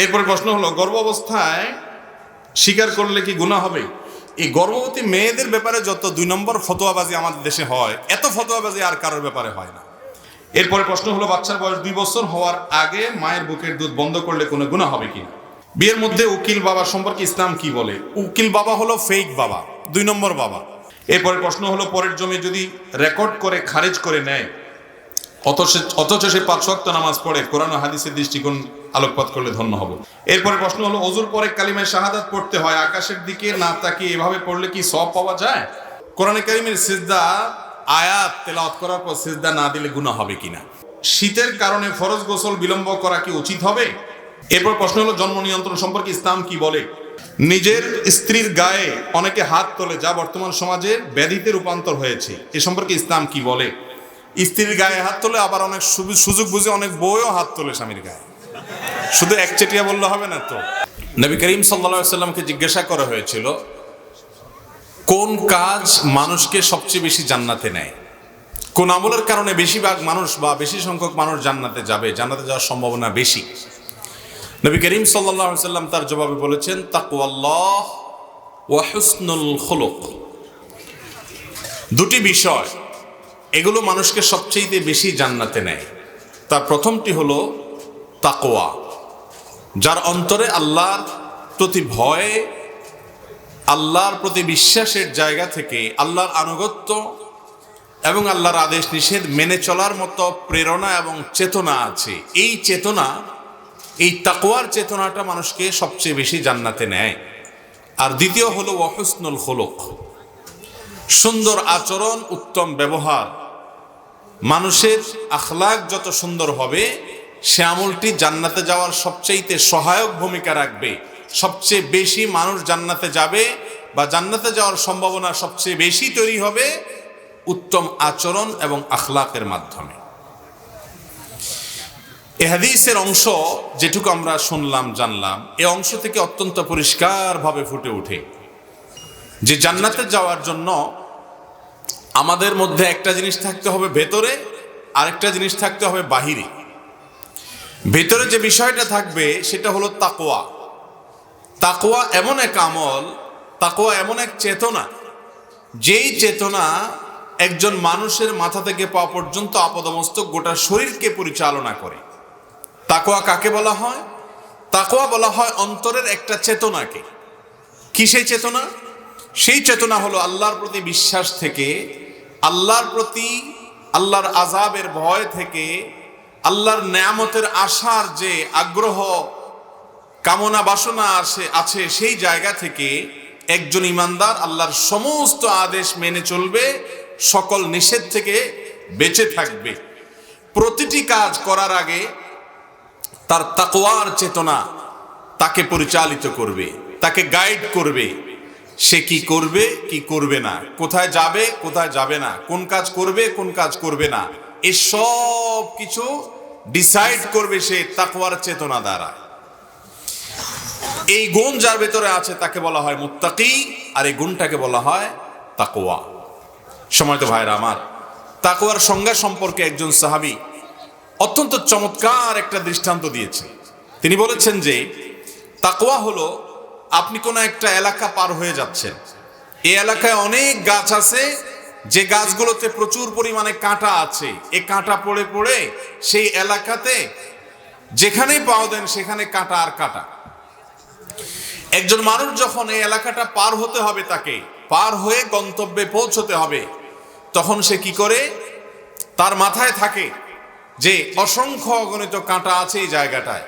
এরপরে প্রশ্ন হলো, গর্ভ অবস্থায় স্বীকার করলে কি গুনাহ হবে? এই গর্ভবতী মেয়েদের ব্যাপারে যত 2 নম্বর ফতোয়াবাজি আমাদের দেশে হয়, এত ফতোয়াবাজি আর কারোর ব্যাপারে হয় না। এরপরে প্রশ্ন হলো, বাচ্চার বয়স 2 বছর হওয়ার আগে মায়ের বুকের দুধ বন্ধ করলে কোনো গুনাহ হবে কিনা? বিয়ের মধ্যে উকিল বাবা সম্পর্কে ইসলাম কি বলে? উকিল বাবা হলো ফেক বাবা, 2 নম্বর বাবা। এরপরে প্রশ্ন হলো, পরের জমি যদি রেকর্ড করে খারিজ করে নেয় অথচ সে 5 ওয়াক্ত নামাজ পড়ে, কোরআন ও হাদিসের দৃষ্টিকোণ আলোকপাত করলে ধন্য হব। এরপরে প্রশ্ন হলো, ওযুর পরে কালিমায়ে শাহাদাত পড়তে হয়, আকাশের দিকে না তাকিয়ে এভাবে পড়লে কি সওয়াব পাওয়া যায়? কোরআনে কারিমের সিজদা আয়াত তেলাওয়াত করার পর সিজদা না দিলে গুনাহ হবে কিনা? শীতের কারণে ফরজ গোসল বিলম্ব করা কি উচিত হবে? এরপর প্রশ্ন হলো, জন্ম নিয়ন্ত্রণ সম্পর্কে ইসলাম কি বলে? নিজের স্ত্রীর গায়ে অনেকে হাত তোলে, যা বর্তমান সমাজের ব্যাধিতে রূপান্তর হয়েছে, এ সম্পর্কে ইসলাম কি বলে? স্ত্রীর গায়ে হাত তোলে, আবার অনেক সুযোগ বুঝে অনেক বউও হাত তোলে স্বামীর গায়ে, শুধু একচেটিয়া বললে হবে না তো। নবী করিম সাল্লাল্লাহু আলাইহি সাল্লামকে জিজ্ঞাসা করা হয়েছিল, কোন কাজ মানুষকে সবচেয়ে বেশি জান্নাতে নেয়? কোন আমলের কারণে বেশিরভাগ মানুষ বা বেশি সংখ্যক মানুষ জান্নাতে যাবে, জান্নাতে যাওয়ার সম্ভাবনা বেশি? নবী করিম সাল্লাল্লাহু আলাইহি সাল্লাম তার জবাবে বলেছেন, তাকওয়াল্লাহ ওয়া হুসনুল খুলুক। দুটি বিষয়, এগুলো মানুষকে সবচেয়ে বেশি জান্নাতে নেয়। তার প্রথমটি হলো তাকওয়া, যার অন্তরে আল্লাহর প্রতি ভয়, আল্লাহর প্রতি বিশ্বাসের জায়গা থেকে আল্লাহর আনুগত্য এবং আল্লাহর আদেশ নিষেধ মেনে চলার মতো প্রেরণা এবং চেতনা আছে। এই চেতনা, এই তাকওয়ার চেতনাটা মানুষকে সবচেয়ে বেশি জান্নাতে নেয়। আর দ্বিতীয় হলো ওয়া হুসনুল খুলুক, সুন্দর আচরণ, উত্তম ব্যবহার। মানুষের আখলাক যত সুন্দর হবে, সে আমলটি জান্নাতে যাওয়ার সবচেয়ে সহায়ক ভূমিকা রাখবে। সবচেয়ে বেশি মানুষ জান্নাতে যাবে বা জান্নাতে যাওয়ার সম্ভাবনা সবচেয়ে বেশি তৈরি হবে উত্তম আচরণ এবং আখলাকের মাধ্যমে। এই হাদিসের অংশ যেটুকু আমরা শুনলাম, জানলাম, এই অংশ থেকে অত্যন্ত পরিষ্কারভাবে ফুটে ওঠে যে জান্নাতে যাওয়ার জন্য আমাদের মধ্যে একটা জিনিস থাকতে হবে ভেতরে, আরেকটা জিনিস থাকতে হবে বাহিরে। ভেতরে যে বিষয়টা থাকবে সেটা হলো তাকওয়া। তাকওয়া এমন এক আমল, তাকওয়া এমন এক চেতনা, যেই চেতনা একজন মানুষের মাথা থেকে পা পর্যন্ত আপাদমস্তক গোটা শরীরকে পরিচালনা করে। তাকওয়া কাকে বলা হয়? তাকওয়া বলা হয় অন্তরের একটা চেতনাকে। কি সেই চেতনা? সেই চেতনা হলো আল্লাহর প্রতি বিশ্বাস থেকে, আল্লাহর প্রতি, আল্লাহর আযাবের ভয় থেকে, আল্লাহর নেয়ামতের আশার যে আগ্রহ, কামনা বাসনা আছে, সেই জায়গা থেকে একজন ঈমানদার আল্লাহর সমস্ত আদেশ মেনে চলবে, সকল নিষেধ থেকে বেঁচে থাকবে। প্রতিটি কাজ করার আগে তার তাকওয়ার চেতনা তাকে পরিচালিত করবে, তাকে গাইড করবে। সে কি করবে, কি করবে না, কোথায় যাবে, কোথায় যাবে না, কোন কাজ করবে, কোন কাজ করবে না, এই সব কিছু ডিসাইড করবে সে তাকওয়ার চেতনা দ্বারা। এই গুণ যার ভেতরে আছে তাকে বলা হয় মুত্তাকি, আর এই গুণটাকে বলা হয় তাকওয়া। সময়ত ভাইরা আমার, তাকওয়ার সংজ্ঞা সম্পর্কে একজন সাহাবী অত্যন্ত চমৎকার একটা দৃষ্টান্ত দিয়েছে। তিনি বলেছেন যে তাকওয়া হলো, আপনি কোনো একটা এলাকা পার হয়ে যাচ্ছেন, এই এলাকায় অনেক গাছ আছে, যে গাছগুলোতে প্রচুর পরিমাণে কাঁটা আছে। এই কাঁটা পড়ে পড়ে সেই এলাকাতে যেখানেই পাও দেন সেখানে কাঁটা আর কাঁটা। একজন মানুষ যখন এই এলাকাটা পার হতে হবে, তাকে পার হয়ে গন্তব্যে পৌঁছতে হবে, তখন সে কি করে? তার মাথায় থাকে যে অসংখ্য অগণিত কাঁটা আছে এই জায়গাটায়।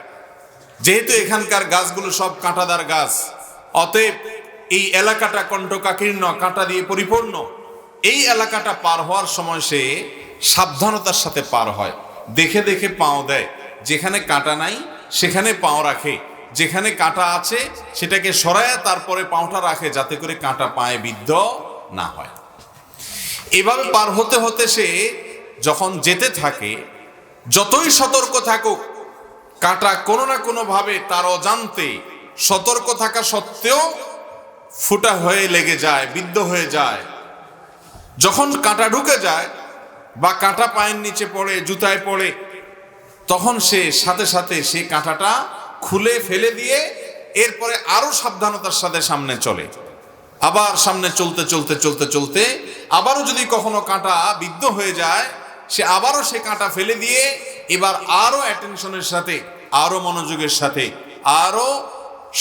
যেহেতু এখানকার গাছগুলো সব কাঁটাদার গাছ, অতএব এই এলাকাটা কণ্টকাকীর্ণ, কাঁটা দিয়ে পরিপূর্ণ। এই এলাকাটা পার হওয়ার সময় সে সাবধানতার সাথে পার হয়, দেখে দেখে পাও দেয়। যেখানে কাঁটা নাই সেখানে পাও রাখে, যেখানে কাঁটা আছে সেটাকে সরায় তারপরে পাওটা রাখে, যাতে করে কাঁটা পায়ে বিদ্ধ না হয়। এভাবে পার হতে হতে সে যখন যেতে থাকে, যতই সতর্ক থাকুক, কাঁটা কোনো না কোনো ভাবে তার অজান্তে, সতর্ক থাকা সত্ত্বেও ফুটা হয়ে লেগে যায়, বিদ্ধ হয়ে যায়। যখন কাঁটা ঢুকে যায় বা কাঁটা পায়ের নিচে পড়ে, জুতায় পড়ে, তখন সে সাথে সাথে সে কাঁটাটা খুলে ফেলে দিয়ে এরপরে আরো সাবধানতার সাথে সামনে চলে। আবার সামনে চলতে চলতে চলতে চলতে আবারও যদি কখনো কাঁটা বিদ্ধ হয়ে যায়, সে আবারও সে কাঁটা ফেলে দিয়ে এবার আরো অ্যাটেনশনের সাথে, আরো মনোযোগের সাথে, আরো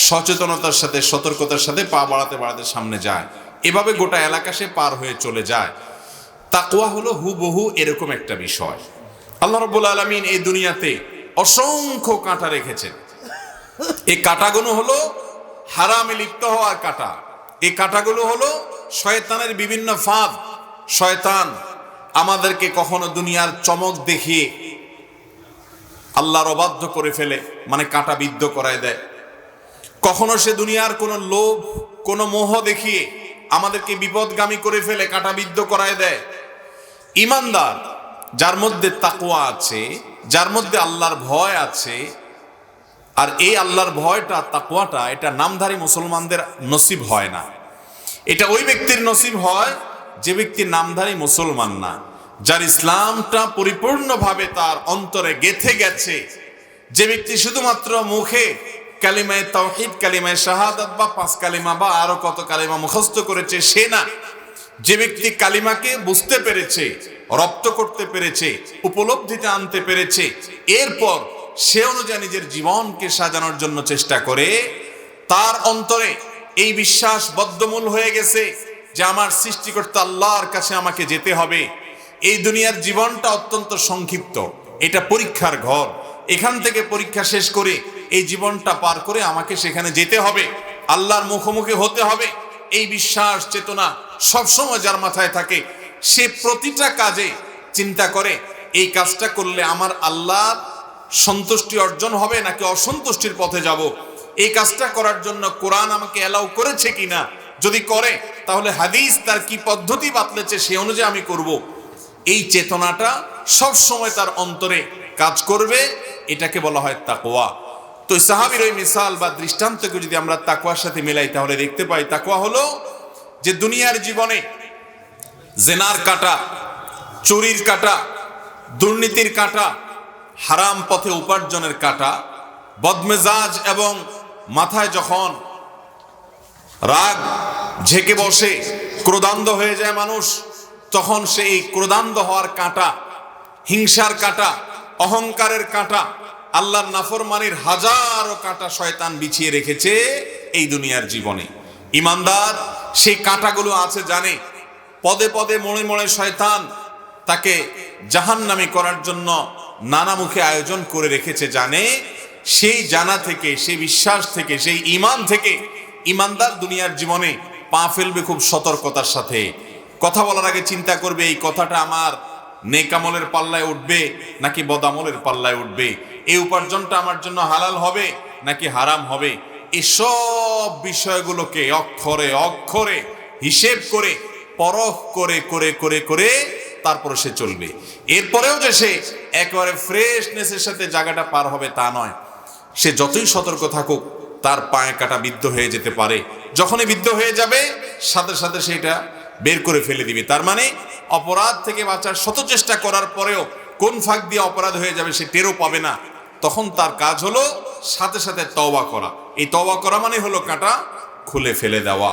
সচেতনতার সাথে, সতর্কতার সাথে পা বাড়াতে বাড়াতে সামনে যায়। এভাবে গোটা এলাকা সে পার হয়ে চলে যায়। তাকওয়া হলো হুবহু এরকম একটা বিষয়। আল্লাহ রাব্বুল আলামিন এই দুনিয়াতে অসংখ্য কাঁটা রেখেছেন। এই কাঁটাগুলো হলো হারামে লিপ্ত হওয়ার কাঁটা। এই কাঁটাগুলো হলো শয়তানের বিভিন্ন ফাঁদ। শয়তান আমাদেরকে কখনো দুনিয়ার চমক দেখিয়ে আল্লাহর অবাধ্য করে ফেলে, মানে কাঁটা বিদ্ধ করায় দেয়। কখনো সে দুনিয়ার কোনো লোভ, কোনো মোহ দেখিয়ে আমাদেরকে বিপদগামী করে ফেলে, কাঁটা বিদ্ধ করায় দেয়। ঈমানদার যার মধ্যে তাকওয়া আছে, যার মধ্যে আল্লাহর ভয় আছে, আর এই আল্লাহর ভয়টা, তাকওয়াটা, এটা নামধারী মুসলমানদের নসিব হয় না। এটা ওই ব্যক্তির নসিব হয় যে ব্যক্তি নামধারী মুসলমান না, যার ইসলামটা পরিপূর্ণভাবে তার অন্তরে গেঁথে গেছে। যে ব্যক্তি শুধুমাত্র মুখে কালিমায়ে তাওহীদ, কালিমায়ে শাহাদাত বা 5 কালিমা বা আরো কত কালিমা মুখস্থ করেছে সে না। যে ব্যক্তি কালিমাকে বুঝতে পেরেছে, রপ্ত করতে পেরেছে, উপলব্ধিতে আনতে পেরেছে, এরপর সে অনুযায়ী নিজের জীবনকে সাজানোর জন্য চেষ্টা করে, তার অন্তরে এই বিশ্বাস বদ্ধমূল হয়ে গেছে যে আমার সৃষ্টিকর্তা আল্লাহর কাছে আমাকে যেতে হবে। এই দুনিয়ার জীবনটা অত্যন্ত সংক্ষিপ্ত, এটা পরীক্ষার ঘর। এখান থেকে পরীক্ষা শেষ করে এই জীবনটা পার করে আমাকে সেখানে যেতে হবে, আল্লাহর মুখোমুখি হতে হবে। এই বিশ্বাস চেতনা সবসময় যার মাথায় থাকে, সে প্রতিটা কাজে চিন্তা করে এই কাজটা করলে আমার আল্লাহর সন্তুষ্টি অর্জন হবে নাকি অসন্তুষ্টির পথে যাব। এই কাজটা করার জন্য কোরআন আমাকে অ্যালাউ করেছে কিনা, যদি করে তাহলে হাদিস তার কি পদ্ধতি বাতলেছে সে অনুযায়ী আমি করব। এই চেতনাটা সব সময় তার অন্তরে কাজ করবে, এটাকে বলা হয় তাকওয়া। তো সাহাবীর ওই মিসাল বা দৃষ্টান্তকে যদি আমরা তাকওয়ার সাথে মিলাই তাহলে দেখতে পাই তাকওয়া হলো যে দুনিয়ার জীবনে জেনার কাঁটা, চুরির কাঁটা, দুর্নীতির কাঁটা, হারাম পথে উপার্জনের কাঁটা, বদমেজাজ এবং মাথায় যখন রাগ ঝেঁকে বসে, ক্রোধান্ধ হয়ে যায় মানুষ, তখন সেই ক্রোধান্ধ হওয়ার কাঁটা, হিংসার কাঁটা, অহংকারের কাঁটা, আল্লাহর নাফরমানির হাজারো কাঁটা শয়তান বিছিয়ে রেখেছে এই দুনিয়ার জীবনে। ঈমানদার সেই কাঁটাগুলো আছে জানে, পদে পদে মোড়ে মোড়ে শয়তান তাকে জাহান্নামী করার জন্য নানা মুখে আয়োজন করে রেখেছে জানে। সেই জানা থেকে, সেই বিশ্বাস থেকে, সেই ঈমান থেকে ঈমানদার দুনিয়ার জীবনে পা ফেলবে খুব সতর্কতার সাথে। কথা বলার আগে চিন্তা করবে এই কথাটা আমার নেক আমলের পাল্লায় উঠবে নাকি বদামলের পাল্লায় উঠবে, এই উপার্জনটা আমার জন্য হালাল হবে নাকি হারাম হবে। এসব বিষয়গুলোকে অক্ষরে অক্ষরে হিসেব করে, পরখ করে করে করে করে তারপরে সে চলবে। এরপরেও যে সে একেবারে ফ্রেশনেসের সাথে জায়গাটা পার হবে তা নয়। সে যতই সতর্ক থাকুক তার পায়ে কাটা বিদ্ধ হয়ে যেতে পারে। যখনই বিদ্ধ হয়ে যাবে সাথে সাথে সেটা বের করে ফেলে দিবে। তার মানে অপরাধ থেকে বাঁচার শত চেষ্টা করার পরেও কোন ফাঁক দিয়ে অপরাধ হয়ে যাবে সে টেরও পাবে না। তখন তার কাজ হলো সাথে সাথে তওবা করা। এই তওবা করা মানে হলো কাঁটা খুলে ফেলে দেওয়া।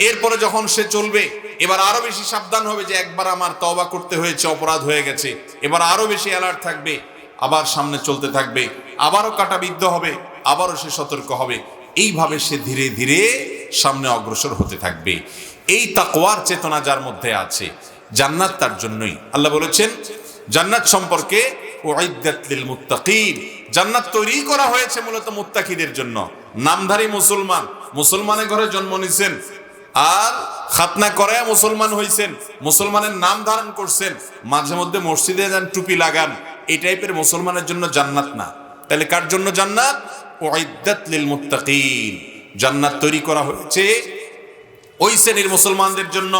এরপরে যখন সে চলবে এবার আরো বেশি সাবধান হবে যে একবার আমার তওবা করতে হয়েছে, অপরাধ হয়ে গেছে, এবার আরো বেশি অ্যালার্ট থাকবে, আবার সামনে চলতে থাকবে, আবারও কাঁটা বিদ্ধ হবে, আবারও সে সতর্ক হবে। এইভাবে সে ধীরে ধীরে সামনে অগ্রসর হতে থাকবে। এই তাকওয়ার চেতনা যার মধ্যে আছে, জান্নাত তার জন্যই। আল্লাহ বলেছেন জান্নাত সম্পর্কে, উইদ্দাত লিল মুত্তাকিন, জান্নাত তৈরি করা হয়েছে মূলত মুত্তাকিদের জন্য। নামধারী মুসলমান, মুসলমানের ঘরে জন্ম নিছেন আর খাতনা করায় মুসলমান হইছেন, মুসলমানের নাম ধারণ করছেন, মাঝে মধ্যে মসজিদে যান, টুপি লাগান, এই টাইপের মুসলমানের জন্য জান্নাত না। তাহলে কার জন্য জান্নাত? উইদ্দাত লিল মুত্তাকিন, জান্নাত তৈরি করা হয়েছে ওই শ্রেণীর মুসলমানদের জন্য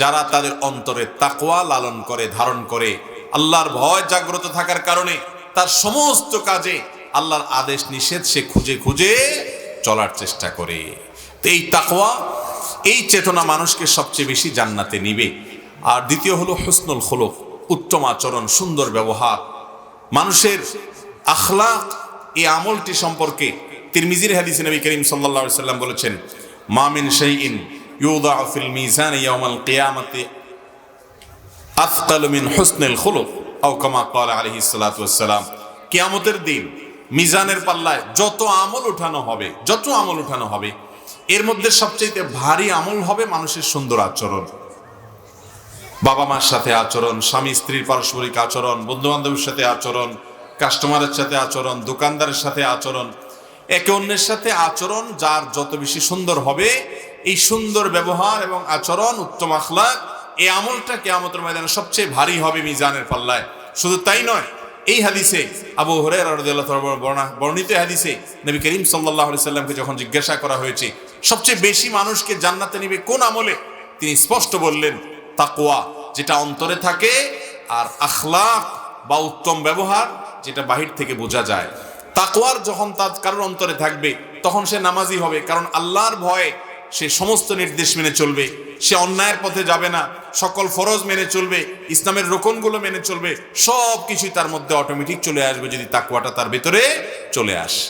যারা তাদের অন্তরে তাকওয়া লালন করে, ধারণ করে, আল্লাহর ভয় জাগ্রত থাকার কারণে তার সমস্ত কাজে আল্লাহর আদেশ নিষেধ সে খুঁজে খুঁজে চলার চেষ্টা করে। তো এই তাকওয়া, এই চেতনা মানুষকে সবচেয়ে বেশি জান্নাতে নিবে। আর দ্বিতীয় হলো হুসনুল খুলুক, উত্তম আচরণ, সুন্দর ব্যবহার। মানুষের আখলাক এই আমলটি সম্পর্কে তিরমিজির হাদিসে নবী করিম সাল্লাল্লাহু আলাইহি সাল্লাম বলেছেন, মা মিন শাইইন ইউদাউ ফিল মিজান ইয়াউমাল কিয়ামাতি আথকালু মিন হুসনিল খুলুক আও কামা ক্বালা আলাইহিস সালাতু ওয়াস সালাম। কিয়ামতের দিন মিজানের পাল্লায় যত আমল উঠানো হবে এর মধ্যে সবচেয়ে ভারী আমল হবে মানুষের সুন্দর আচরণ, বাবা মার সাথে আচরণ, স্বামী স্ত্রীর পারস্পরিক আচরণ, বন্ধু বান্ধবের সাথে আচরণ, কাস্টমারের সাথে আচরণ, দোকানদারের সাথে আচরণ, একে অন্যের সাথে আচরণ যার যত বেশি সুন্দর হবে, এই সুন্দর ব্যবহার এবং আচরণ, উত্তম আখলাক, এই আমলটা কিয়ামতের ময়দানে সবচেয়ে ভারী হবে মিজানের পাল্লায়। শুধু তাই নয়, এই হাদিসে আবু হুরায়রা রাদিয়াল্লাহু তাআলা বর্ণিত হাদিসে নবী করিম সাল্লাল্লাহু আলাইহি সাল্লামকে যখন জিজ্ঞাসা করা হয়েছে সবচেয়ে বেশি মানুষকে জান্নাতে নেবে কোন আমলে, তিনি স্পষ্ট বললেন তাকওয়া, যেটা অন্তরে থাকে, আর আখলাক বা উত্তম ব্যবহার যেটা বাহির থেকে বোঝা যায়। তাকওয়ার যখন তার কারোর অন্তরে থাকবে তখন সে নামাজি হবে, কারণ আল্লাহর ভয়ে সে সমস্ত নির্দেশ মেনে চলবে, সে অন্যায়ের পথে যাবে না, সকল ফরজ মেনে চলবে, ইসলামের রোকনগুলো মেনে চলবে, সব কিছুই তার মধ্যে অটোমেটিক চলে আসবে যদি তাকওয়াটা তার ভিতরে চলে আসে।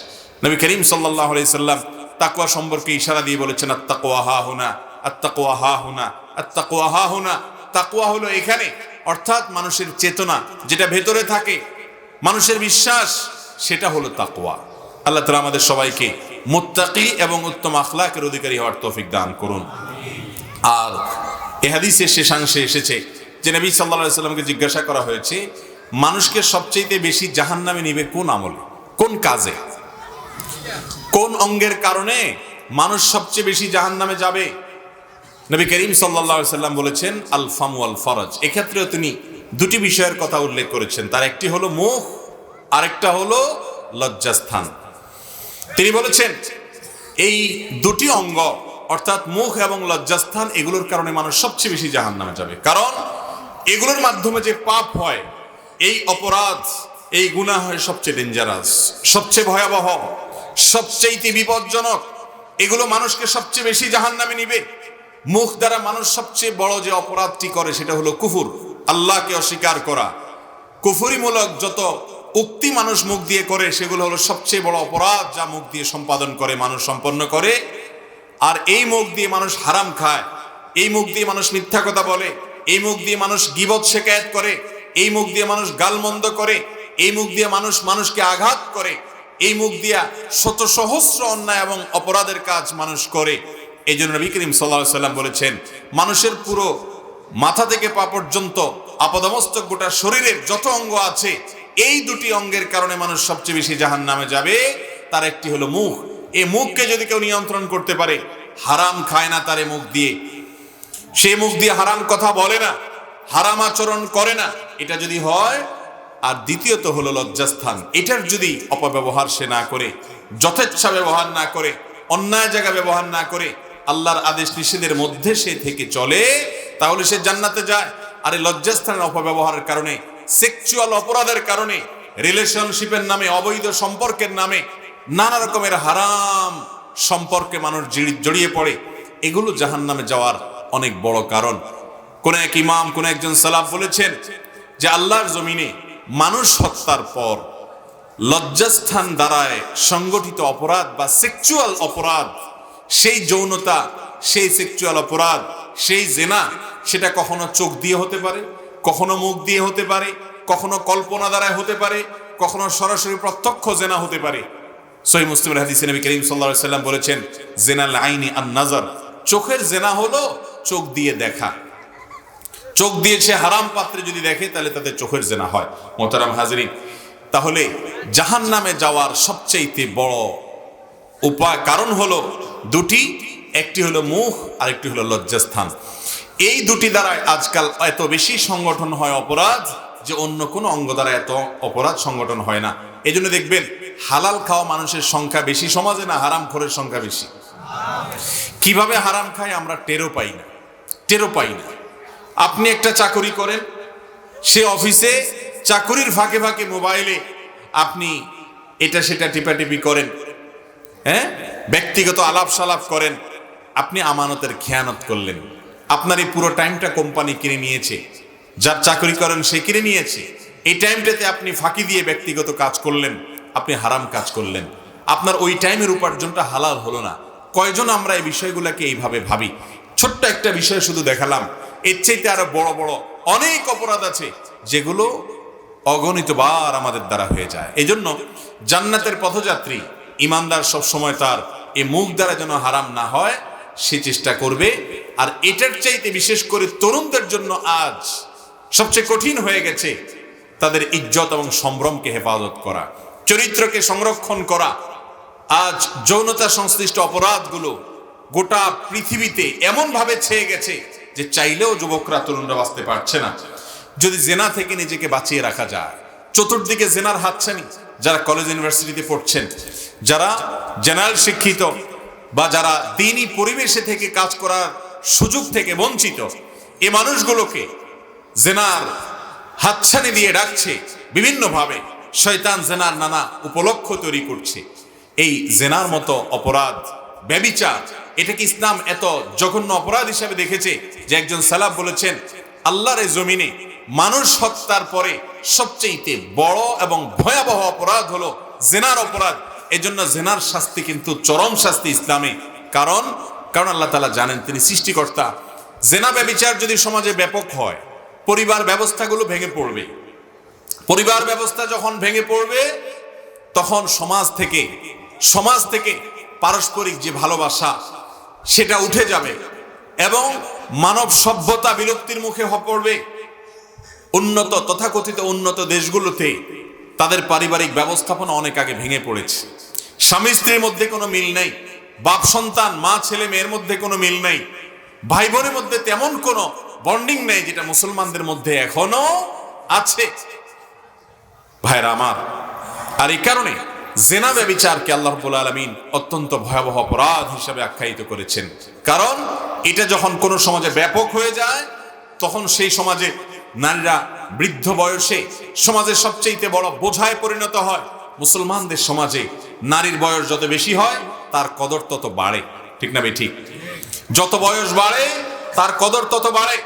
নবী করিম সাল্লাল্লাহু আলাইহি সাল্লাম তাকওয়া সম্পর্কে ইশারা দিয়ে বলেছেন, আত্তাকওয়া হাহুনা, আত্তাকওয়া হাহুনা, আত্তাকওয়া হাহুনা। তাকওয়া হলো এখানে, অর্থাৎ মানুষের চেতনা যেটা ভেতরে থাকে, মানুষের বিশ্বাস, সেটা হলো তাকওয়া। আল্লাহ তাআলা আমাদের সবাইকে মুত্তাকি এবং উত্তম আখলাকের অধিকারী হওয়ার তৌফিক দান করুন। আর এই হাদিসের শেষাংশে এসেছে যে নবী সাল্লাল্লাহু আলাইহি সাল্লামকে জিজ্ঞাসা করা হয়েছে, মানুষকে সবচেয়ে বেশি জাহান্নামে নিবে কোন আমলে, কোন কাজে, কোন অঙ্গের কারণে মানুষ সবচেয়ে বেশি জাহান্নামে যাবে? নবী করিম সাল্লাল্লাহু আলাইহি সাল্লাম বলেছেন আল ফাম ওয়াল ফরজ। এক্ষেত্রেও তিনি দুটি বিষয়ের কথা উল্লেখ করেছেন, তার একটি হলো মুখ, আরেকটা হলো লজ্জাস্থান। তিনি বলেছেন এই দুটি অঙ্গ অর্থাৎ মুখ এবং লজ্জাস্থান, এগুলোর কারণে মানুষ সবচেয়ে বেশি জাহান্নামে যাবে, কারণ এগুলোর মাধ্যমে যে পাপ হয়, এই অপরাধ, এই গুনাহ হয় সবচেয়ে ডেঞ্জারাস, সবচেয়ে ভয়াবহ, সবচেয়ে বিপজ্জনক। এগুলো মানুষকে সবচেয়ে বেশি জাহান্নামে নিবে। মুখ দ্বারা মানুষ সবচেয়ে বড় যে অপরাধটি করে সেটা হলো কুফর, আল্লাহকে অস্বীকার করা। কুফরিমূলক যত উক্তি মানুষ মুখ দিয়ে করে সেগুলো হলো সবচেয়ে বড় অপরাধ যা মুখ দিয়ে সম্পাদন করে, মানুষ সম্পন্ন করে। আর এই মুখ দিয়ে মানুষ হারাম খায়, এই মুখ দিয়ে মানুষ মিথ্যা কথা বলে, এই মুখ দিয়ে মানুষ গীবত শিকায়াত করে, এই মুখ দিয়ে মানুষ গালমন্দ করে, এই মুখ দিয়ে মানুষ মানুষকে আঘাত করে, এই মুখ দিয়া শত সহস্র অন্যায় এবং অপরাধের কাজ মানুষ করে। এই জন্য নবী করিম সাল্লাল্লাহু আলাইহি সাল্লাম বলেছেন, মানুষের পুরো মাথা থেকে পা পর্যন্ত আপাদমস্তক গোটা শরীরের যত অঙ্গ আছে, এই দুটি অঙ্গের কারণে মানুষ সবচেয়ে বেশি জাহান্নামে যাবে। তার একটি হলো মুখ। এই মুখকে যদি কেউ নিয়ন্ত্রণ করতে পারে, হারাম খায় না তার মুখ দিয়ে, সে মুখ দিয়ে হারাম কথা বলে না, হারাম আচরণ করে না, এটা যদি হয়। আর দ্বিতীয়ত হলো লজ্জাস্থান। এটার যদি অপব্যবহার সে না করে, যথেচ্ছা ব্যবহার না করে, অন্যায় জায়গা ব্যবহার না করে, আল্লাহর আদেশ নিষেধের মধ্যে সে থেকে চলে, তাহলে সে জান্নাতে যায়। আর এই লজ্জাস্থানের অপব্যবহারের কারণে, সেক্সুয়াল অপরাধের কারণে, রিলেশনশিপের নামে, অবৈধ সম্পর্কের নামে নানা রকমের হারাম সম্পর্কে মানুষ জড়িয়ে পড়ে। এগুলো জাহান্নামে যাওয়ার অনেক বড় কারণ। কোন এক ইমাম, কোন একজন সালাফ বলেছেন যে আল্লাহর জমিনে মানুষ হত্যার পর লজ্জাস্থান দ্বারায় সংগঠিত অপরাধ বা সেক্সুয়াল অপরাধ, সেই যৌনতা, সেই সেক্সুয়াল অপরাধ, সেই জেনা, সেটা কখনো চোখ দিয়ে হতে পারে, কখনো মুখ দিয়ে হতে পারে, কখনো কল্পনা দ্বারা হতে পারে, কখনো সরাসরি প্রত্যক্ষ জেনা হতে পারে। সহিহ মুসলিমের হাদিসে নবী করিম সাল্লাল্লাহু আলাইহি সাল্লাম বলেছেন, জেনাল আইনি আন নাজার, চোখের জেনা হলো চোখ দিয়ে দেখা। চোখ দিয়ে সে হারাম পাত্রে যদি দেখে তাহলে তাদের চোখের জেনা হয়। মোহতারাম হাজরিন, তাহলে জাহান্নামে যাওয়ার সবচেয়ে বড় উপায় কারণ হলো দুটি, একটি হলো মুখ আর একটি হলো লজ্জাস্থান। এই দুটি দ্বারা আজকাল এত বেশি সংগঠন হয় অপরাধ যে অন্য কোনো অঙ্গ দ্বারা এত অপরাধ সংগঠন হয় না। এই জন্য দেখবেন হালাল খাওয়া মানুষের সংখ্যা বেশি সমাজে, না হারাম খোরের সংখ্যা বেশি? কিভাবে হারাম খায় আমরা টেরও পাই না। আপনি একটা চাকরি করেন, সে অফিসে চাকরির ফাঁকে ফাঁকে মোবাইলে আপনি এটা সেটা টিপাটিপি করেন, হ্যাঁ, ব্যক্তিগত আলাপ সালাপ করেন, আপনি আমানতের খেয়ানত করলেন। আপনার এই পুরো টাইমটা কোম্পানি কিনে নিয়েছে, যার চাকরি করেন সে কিনে নিয়েছে। এই টাইমটাতে আপনি ফাঁকি দিয়ে ব্যক্তিগত কাজ করলেন, আপনি হারাম কাজ করলেন, আপনার ওই টাইমের উপার্জনটা হালাল হলো না। কয়জন আমরা এই বিষয়গুলোকে এইভাবে ভাবি? ছোট্ট একটা বিষয় শুধু দেখালাম, এর চাইতে আরো বড় বড় অনেক অপরাধ আছে যেগুলো অগণিতবার আমাদের দ্বারা হয়ে যায়। এই জন্য জান্নাতের পথযাত্রী ইমানদার সব সময় তার এই মুখ দ্বারা যেন হারাম না হয় সে চেষ্টা করবে। আর এটার চাইতে বিশেষ করে তরুণদের জন্য আজ সবচেয়ে কঠিন হয়ে গেছে তাদের ইজ্জত এবং সম্ভ্রমকে হেফাজত করা, চরিত্রকে সংরক্ষণ করা। আজ যৌনতা সংশ্লিষ্ট অপরাধগুলো গোটা পৃথিবীতে এমন ভাবে ছেয়ে গেছে যে চাইলেও যুবকরা তরুণরা বাঁচতে পারছে না। যদি জেনা থেকে নিজেকে বাঁচিয়ে রাখা যায়, চতুর্দিকে জেনার হাতছানি, যারা কলেজ ইউনিভার্সিটিতে পড়ছেন, যারা জেনারেল শিক্ষিত বা যারা দ্বীনি পরিবেশে থেকে কাজ করার সুযোগ থেকে বঞ্চিত, এই মানুষগুলোকে জেনার হাতছানি দিয়ে ডাকছে বিভিন্নভাবে। শয়তান জেনার নানা উপলক্ষ তৈরি করছে। এই জেনার মতো অপরাধ, ব্যভিচার, এটাকে ইসলাম এত জঘন্য অপরাধ হিসেবে দেখেছে যে একজন সালাফ বলেছেন, আল্লাহর এই জমিনে মানুষ হত্যার পরে সবচেয়ে বড় এবং ভয়াবহ অপরাধ হলো জেনার অপরাধ। এজন্য জেনার শাস্তি কিন্তু চরম শাস্তি ইসলামে। কারণ আল্লাহ তাআলা জানেন তিনি সৃষ্টিকর্তা। জেনা ব্যভিচার যদি সমাজে ব্যাপক হয়, পরিবার ব্যবস্থাগুলো ভেঙে পড়বে। পরিবার ব্যবস্থা যখন ভেঙে পড়বে তখন সমাজ থেকে পারস্পরিক যে ভালোবাসা সেটা উঠে যাবে এবং মানব সভ্যতা বিলুপ্তির মুখে পড়বে। তথাকথিত উন্নত দেশগুলোতে তাদের পারিবারিক ব্যবস্থাপনা অনেক আগে ভেঙে পড়েছে। স্বামী স্ত্রীর মধ্যে কোনো মিল নেই, বাপ সন্তান, মা ছেলে মেয়ের মধ্যে কোনো মিল নেই, ভাই বোনের মধ্যে তেমন কোনো বন্ডিং নেই যেটা মুসলমানদের মধ্যে এখনো আছে। ভাইরা আমার, আর এই কারণে জেনা ব্যভিচারকে আল্লাহ রাব্বুল আলামিন অত্যন্ত ভয়াবহ অপরাধ হিসেবে আখ্যায়িত করেছেন। কারণ এটা যখন কোনো সমাজে ব্যাপক হয়ে যায় তখন সেই সমাজে নারীরা বৃদ্ধ বয়সে সমাজের সবচেয়ে বড় বোঝায় পরিণত হয়। মুসলমানদের সমাজে নারীর বয়স যত বেশি হয় তার কদর তত বাড়ে, ঠিক না ঠিক? যত বয়স বাড়ে তার কদর তত বাড়ে।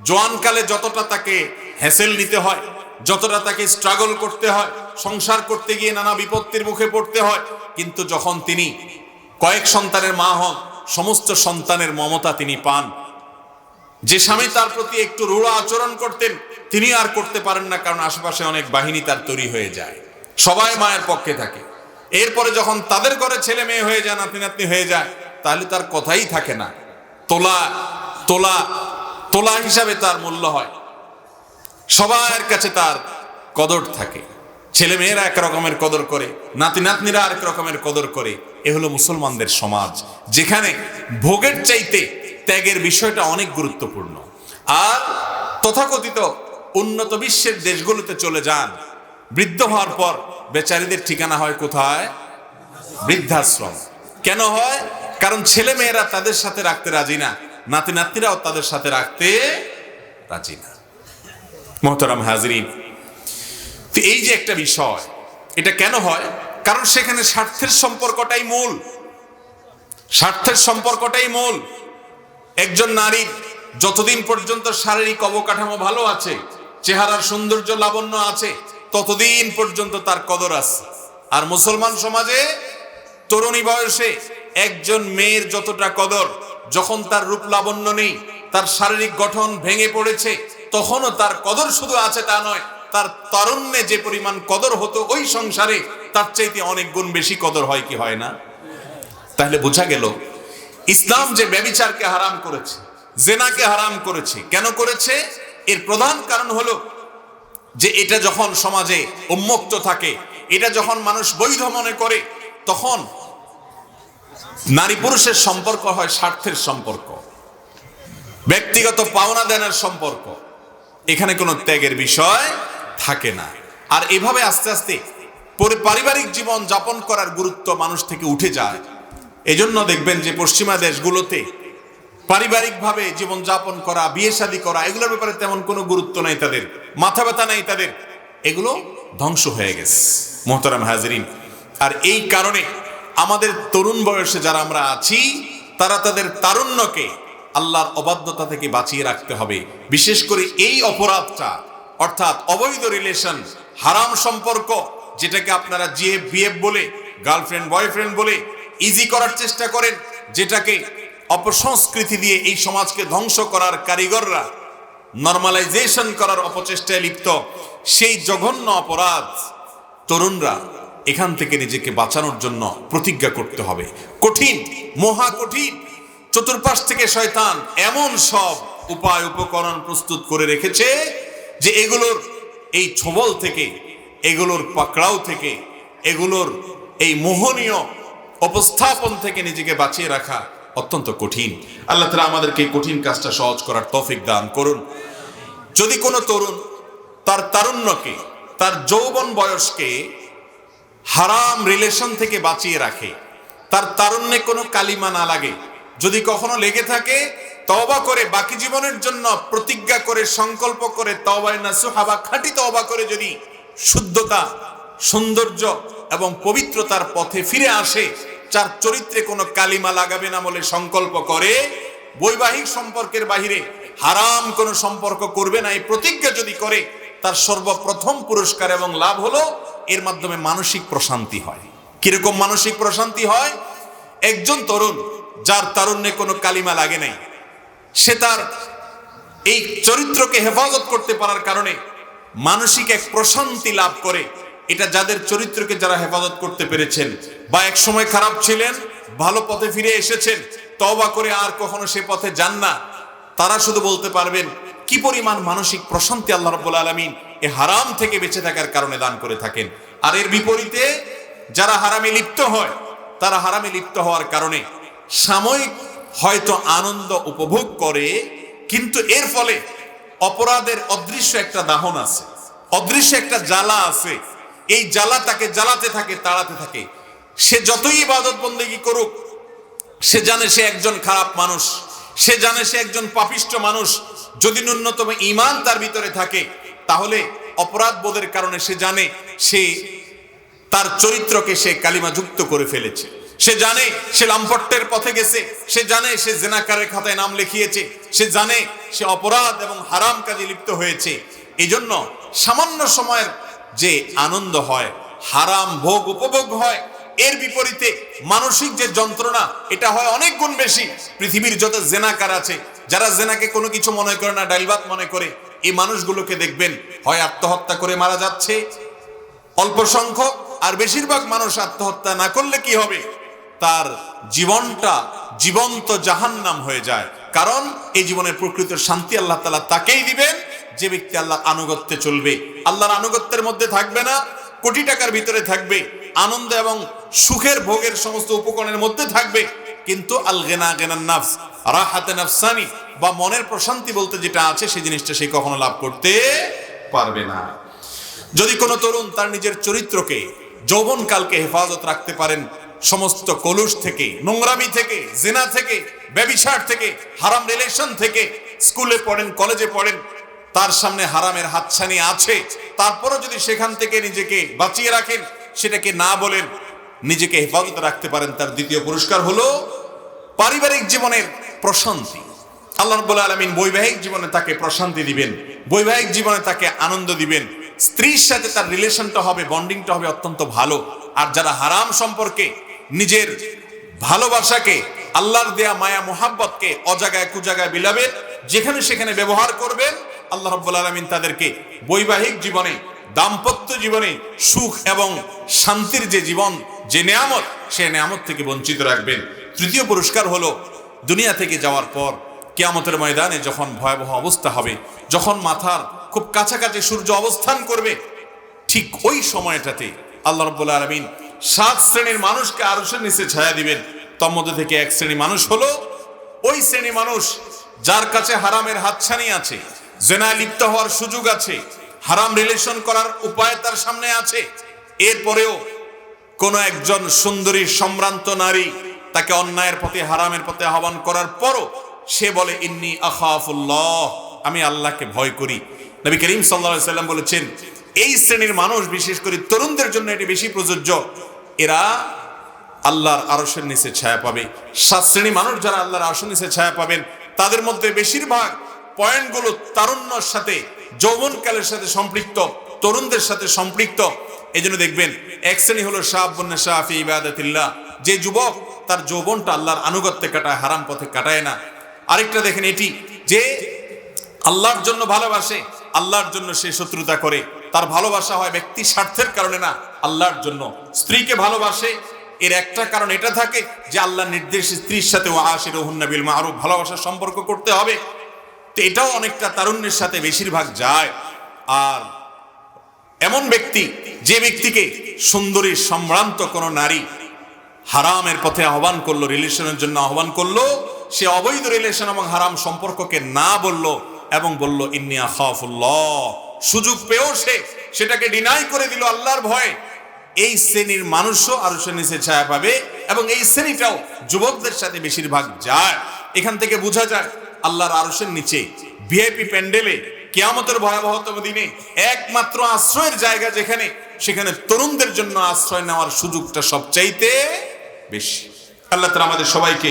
জোয়ানকালে যতটা তাকে হ্যাসেল নিতে হয়, যতটা তাকে স্ট্রাগল করতে হয়, সংসার করতে গিয়ে নানা বিপত্তির মুখে পড়তে হয়, কিন্তু যখন তিনি কয়েক সন্তানের মা হন সমস্ত সন্তানের মমতা তিনি পান। যে স্বামী তার প্রতি একটু রূঢ় আচরণ করতেন তিনি আর করতে পারেন না, কারণ আশেপাশে অনেক বাহিনী তার তৈরি হয়ে যায়, সবাই মায়ের পক্ষে থাকে। এরপরে যখন তাদের ঘরে ছেলে মেয়ে হয়ে যায়, নাতি নাতনি হয়ে যায়, তাহলে তার কথাই থাকে না। তোলা তোলা তোলা হিসাবে তার মূল্য হয়, সবার কাছে তার কদর থাকে। ছেলে মেয়েরা এক রকমের কদর করে, নাতি নাতনিরা আরেক রকমের কদর করে। এ হলো মুসলমানদের সমাজ, যেখানে ভোগের চাইতে ত্যাগের বিষয়টা অনেক গুরুত্বপূর্ণ। আর তথাকথিত উন্নত বিশ্বের দেশগুলোতে চলে যান, বৃদ্ধ হওয়ার পর বেচারীদের ঠিকানা হয় কোথায়? বৃদ্ধাশ্রম। কেন হয়? কারণ ছেলে মেয়েরা তাদের সাথে রাখতে রাজি না, নাতি নাতনিরাও তাদের সাথে রাখতে রাজি না। মোহতারাম হাজরিন, এই যে একটা বিষয়, এটা কেন হয়? কারণ সেখানে স্বার্থের সম্পর্কটাই মূল। স্বার্থের সম্পর্কটাই মূল। একজন নারী যতদিন পর্যন্ত শারীরিক অবকাঠামো ভালো আছে, চেহারার সৌন্দর্য লাবণ্য আছে, ততদিন পর্যন্ত তার কদর আছে। আর মুসলমান সমাজে তরুণী বয়সে একজন মেয়ের যতটা কদর, যখন তার রূপ লাবণ্য নেই, তার শারীরিক গঠন ভেঙে পড়েছে, তখনও তার কদর শুধু আছে তা নয়, তার তারুণ্যে যে পরিমাণ কদর হতো ওই সংসারে তার চাইতে অনেক গুণ বেশি কদর হয় কি হয় না? তাহলে বোঝা গেল ইসলাম যে ব্যভিচারকে হারাম করেছে, জেনাকে হারাম করেছে। কেন করেছে? এর প্রধান কারণ হলো যে এটা যখন সমাজে উন্মুক্ত থাকে, এটা যখন মানুষ বৈধ মনে করে, তখন নারী পুরুষের সম্পর্ক হয় স্বার্থের সম্পর্ক, ব্যক্তিগত পাওনা দেনার সম্পর্ক। এখানে কোনো ত্যাগের বিষয় থাকে না। আর এভাবে আস্তে আস্তে পারিবারিক জীবন যাপন করার গুরুত্ব মানুষ থেকে উঠে যায়। এজন্য দেখবেন যে পশ্চিমা দেশগুলোতে পারিবারিকভাবে জীবন যাপন করা, বিয়ে শাদী করা, এগুলোর ব্যাপারে তেমন কোনো গুরুত্ব নাই, তাদের মাথা ব্যথা নাই তাদের, এগুলো ধ্বংস হয়ে গেছে। মোহতারাম হাজরিন, আর এই কারণে আমাদের তরুণ বয়সে যারা আমরা আছি তারা তাদের তারুণ্যকে আল্লাহর অবাধ্যতা থেকে বাঁচিয়ে রাখতে হবে। বিশেষ করে এই অপরাধটা, অর্থাৎ অবৈধ রিলেশন, হারাম সম্পর্ক, যেটাকে আপনারা বিএফ বলে, গার্লফ্রেন্ড বয়ফ্রেন্ড বলে ইজি করার চেষ্টা করেন, যেটাকে অপসংস্কৃতি দিয়ে এই সমাজকে ধ্বংস করার কারিগররা নরমালাইজেশন করার অপচেষ্টায় লিপ্ত, সেই জঘন্য অপরাধ তরুণরা এখান থেকে নিজেকে বাঁচানোর জন্য প্রতিজ্ঞা করতে হবে। কঠিন, মহা কঠিন। চতুর্পাশ থেকে শয়তান এমন সব উপায় উপকরণ প্রস্তুত করে রেখেছে যে এগুলোর এই ছোবল থেকে, এগুলোর পাকড়াও থেকে, এগুলোর এই মোহনীয় উপস্থাপন থেকে নিজেকে বাঁচিয়ে রাখা অত্যন্ত কঠিন। আল্লাহ তাআলা আমাদেরকে এই কঠিন কাজটা সহজ করার তৌফিক দান করুন। যদি কোনো তরুণ তার তারুণ্যকে, তার যৌবন বয়সকে হারাম রিলেশন থেকে বাঁচিয়ে রাখে, তার তারুণ্যে কোনো কালিমা না লাগে, যদি কখনো লেগে থাকে তওবা করে বাকি জীবনের জন্য প্রতিজ্ঞা করে, সংকল্প করে, তওবায়ে নাসুহা বা খাঁটি তওবা করে যদি শুদ্ধতা, সৌন্দর্য এবং পবিত্রতার পথে ফিরে আসে, যার চরিত্রে কোনো কালিমা লাগাবে না বলে সংকল্প করে, বৈবাহিক সম্পর্কের বাহিরে হারাম কোনো সম্পর্ক করবে না এই প্রতিজ্ঞা যদি করে, তার সর্বপ্রথম পুরস্কার এবং লাভ হলো এর মাধ্যমে মানসিক প্রশান্তি হয়। কিরকম মানসিক প্রশান্তি হয়? একজন তরুণ যার তারুণ্যে কোনো কালিমা লাগে নাই, সে তার এই চরিত্রকে হেফাজত করতে পারার কারণে মানসিক এক প্রশান্তি লাভ করে। এটা যাদের চরিত্রকে যারা হেফাজত করতে পেরেছেন বা এক সময় খারাপ ছিলেন, ভালো পথে ফিরে এসেছেন, তওবা করে আর কখনো সে পথে যান না, তারা শুধু বলতে পারবেন কি পরিমাণ মানসিক প্রশান্তি আল্লাহ রাব্বুল আলামিন এই হারাম থেকে বেঁচে থাকার কারণে দান করে থাকেন। আর এর বিপরীতে যারা হারামে লিপ্ত হয়, তারা হারামে লিপ্ত হওয়ার কারণে সাময়িক হয়তো আনন্দ উপভোগ করে, কিন্তু এর ফলে অপরাধের অদৃশ্য একটা দাহন আছে, অদৃশ্য একটা জ্বালা আছে। এই জ্বালা তাকে জ্বালাতে থাকে, তাড়াতে থাকে। সে যতই ইবাদত বন্দেগী করুক, সে জানে সে একজন খারাপ মানুষ, সে জানে সে একজন পাপিষ্ঠ মানুষ। যদি ন্যূনতম ঈমান তার ভিতরে থাকে, তাহলে অপরাধ বোধের কারণে সে জানে সে তার চরিত্রকে সে কালিমা যুক্ত করে ফেলেছে। সে জানে সে লাম্পট্যের পথে গেছে, সে জানে সে জেনাকারের খাতায় নাম লিখিয়েছে, সে জানে সে অপরাধ এবং হারাম কাজে লিপ্ত হয়েছে। এই জন্য সামান্য সময়ের যে আনন্দ হয়, হারাম ভোগ উপভোগ হয়, এর বিপরীতে মানসিক যে যন্ত্রণা, এটা হয় অনেক গুণ বেশি। পৃথিবীর যত জেনাকার আছে, যারা জেনাকে কোনো কিছু মনে করে না, ডাইলবাত মনে করে, এই মানুষগুলোকে দেখবেন হয় আত্মহত্যা করে মারা যাচ্ছে অল্প সংখ্যক, আর বেশিরভাগ মানুষ আত্মহত্যা না করলে কি হবে, তার জীবনটা জীবন্ত জাহান্নাম হয়ে যায়। কারণ এই জীবনের প্রকৃত শান্তি আল্লাহ তাআলা তাকেই দিবেন যে ব্যক্তি আল্লাহর আনুগত্যে চলবে। আল্লাহর আনুগত্যের মধ্যে থাকবে না, কোটি টাকার ভিতরে থাকবে, আনন্দ এবং সুখের ভোগের সমস্ত উপকরণের মধ্যে থাকবে, কিন্তু আল গিনা গিনান নাফস, রাহাতে নাফসানি বা মনের প্রশান্তি বলতে যেটা আছে, সেই জিনিসটা সে কখনো লাভ করতে পারবে না। যদি কোনো তরুণ তার নিজের চরিত্রকে, যৌবনকালকে হেফাজত রাখতে পারেন সমস্ত কলুষ থেকে, নোংরামি থেকে, জিনা থেকে, ব্যভিচার থেকে, হারাম রিলেশন থেকে, স্কুলে পড়েন, কলেজে পড়েন, তার সামনে হারামের হাতছানি আছে, তারপরও যদি সেখান থেকে নিজেকে বাঁচিয়ে রাখেন, সেটাকে না বলেন, নিজেকে হেফাজত রাখতে পারেন, তার দ্বিতীয় পুরস্কার হলো পারিবারিক জীবনের প্রশান্তি। আল্লাহ রাব্বুল আলামিন বৈবাহিক জীবনে তাকে প্রশান্তি দিবেন, বৈবাহিক জীবনে তাকে আনন্দ দিবেন। স্ত্রীর সাথে তার রিলেশনটা হবে, বন্ডিংটা হবে অত্যন্ত ভালো। আর যারা হারাম সম্পর্কে নিজের ভালোবাসাকে, আল্লাহর দেয়া মায়া মোহাব্বতকে অজাগায় কুজাগায় বিলাবেন, যেখানে সেখানে ব্যবহার করবেন, আল্লাহ রাব্বুল আলামিন তাদেরকে বৈবাহিক জীবনে, দাম্পত্য জীবনে সুখ এবং শান্তির যে জীবন, যে নেয়ামত, সে নেয়ামত থেকে বঞ্চিত রাখবেন। তৃতীয় পুরস্কার হলো দুনিয়া থেকে যাওয়ার পর কিয়ামতের ময়দানে যখন ভয়াবহ অবস্থা হবে, যখন মাথার খুব কাছাকাছি সূর্য অবস্থান করবে, ঠিক ওই সময়টাতে আল্লাহ রাব্বুল আলামিন 7 শ্রেণীর মানুষকে আরশের নিচে ছায়া দিবেন। তার মধ্যে থেকে এক শ্রেণী মানুষ হলো ওই শ্রেণী মানুষ যার কাছে হারামের হাতছানি আছে, জিনায় লিপ্ত হওয়ার সুযোগ আছে, হারাম রিলেশন করার উপায় তার সামনে আছে, এরপরেও কোন একজন সুন্দরী সম্ভ্রান্ত নারী তাকে অন্যায়ের পথে, হারামের পথে আহ্বান করার পরও সে বলে ইন্নী আখাফুল্লাহ, আমি আল্লাহকে ভয় করি। নবী করিম সাল্লাল্লাহু আলাইহি সাল্লাম বলেছেন, এই শ্রেণীর মানুষ, বিশেষ করে তরুণদের জন্য এটি বেশি প্রযোজ্য, এরা আল্লাহর আরশের নিচে ছায়া পাবে। 7 শ্রেণী মানুষ যারা আল্লাহর আরশের নিচে ছায়া পাবেন, তাদের মধ্যে বেশিরভাগ পয়েন্টগুলো তারুণ্যের সাথে, যৌবনকালের সাথে সম্পৃক্ত, তরুণদের সাথে সম্পৃক্ত। এই জন্য দেখবেন এক শ্রেণী হলো শাবুন নাশা ফি ইবাদাতিল্লাহ, যে যুবক তার যৌবনটা আল্লাহর আনুগত্যে কাটায়, হারাম পথে কাটায় না। আরেকটা দেখেন এটি, যে আল্লাহর জন্য ভালোবাসে, আল্লাহর জন্য সে শত্রুতা করে, তার ভালোবাসা হয় ব্যক্তি স্বার্থের কারণে না, আল্লাহর জন্য। স্ত্রীকে ভালোবাসে, এর একটা কারণ এটা থাকে যে আল্লাহর নির্দেশ স্ত্রীর সাথে ওয়াশিরুহুন্না বিল মারুফ, ভালোবাসার সম্পর্ক করতে হবে। তো এটাও অনেকটা তারুণ্যের সাথে বেশিরভাগ যায়। আর এমন ব্যক্তি, যে ব্যক্তিকে সুন্দরী সম্ভ্রান্ত কোনো নারী হারামের পথে আহ্বান করলো, রিলেশনের জন্য আহ্বান করলো, সে অবৈধ রিলেশন এবং হারাম সম্পর্ককে না বলল এবং বলল ইন্নী আখাফুল্লাহ, সুযোগ পেয়েও সে সেটাকে ডিনাই করে দিল আল্লাহর ভয়ে, এই শ্রেণীর মানুষও আরশের নিচে ছায়া পাবে। এবং এই শ্রেণীটাও যুবকদের সাথে বেশিরভাগ যায়। এখান থেকে বোঝা যায় আল্লাহর আরশের নিচে ভিআইপি প্যান্ডেলে কিয়ামতের ভয়াবহতম দিনে একমাত্র আশ্রয়ের জায়গা যেখানে, সেখানে তরুণদের জন্য আশ্রয় নেওয়ার সুযোগটা সবচাইতে বেশি। আল্লাহ তাআলা আমাদের সবাইকে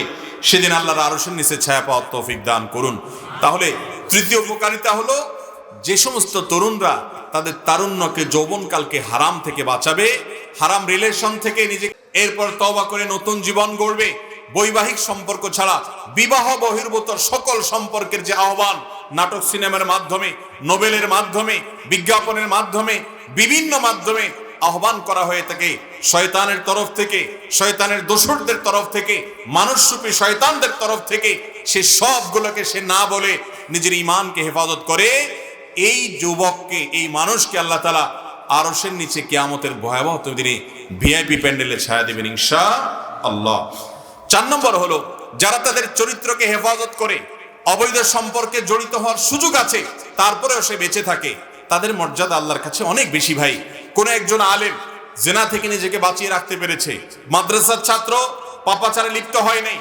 সেদিন আল্লাহর আরশের নিচে ছায়া পাওয়ার তৌফিক দান করুন। তাহলে তৃতীয় উপকারিতা হলো, যে সমস্ত তরুণরা তাদের তারুণ্যকে, যৌবনকালকে হারাম থেকে বাঁচাবে, হারাম রিলেশন থেকে নিজেকে, এরপর তওবা করে নতুন জীবন গড়বে, বৈবাহিক সম্পর্ক ছাড়া বিবাহ বহির্ভূত সকল সম্পর্কের যে আহ্বান নাটক সিনেমার মাধ্যমে, নোবেলের মাধ্যমে, বিজ্ঞাপনের মাধ্যমে, বিভিন্ন মাধ্যমে আহ্বান করা হয়ে থাকে শয়তানের তরফ থেকে, শয়তানের দোসরদের তরফ থেকে, মানুষরূপী শয়তানদের তরফ থেকে, সে সবগুলোকে সে না বলে নিজের ঈমানকে হেফাজত করে, এই যুবককে, এই মানুষকে আল্লাহ তাআলা আরশের নিচে কিয়ামতের ভয়াবহ দিনে ভিআইপি প্যান্ডেলে ছায়া দেবেন ইনশাআল্লাহ। 4 নম্বর হলো, যারা তাদের চরিত্রকে হেফাজত করে, অবৈধ সম্পর্কে জড়িত হওয়ার সুযোগ আছে তারপরেও সে বেঁচে থাকে, তাদের মর্যাদা আল্লাহর কাছে অনেক বেশি ভাই। কোন একজন আলেম জিনা থেকে নিজেকে বাঁচিয়ে রাখতে পেরেছে, মাদ্রাসার ছাত্র পাপাচারে লিপ্ত হয় নাই,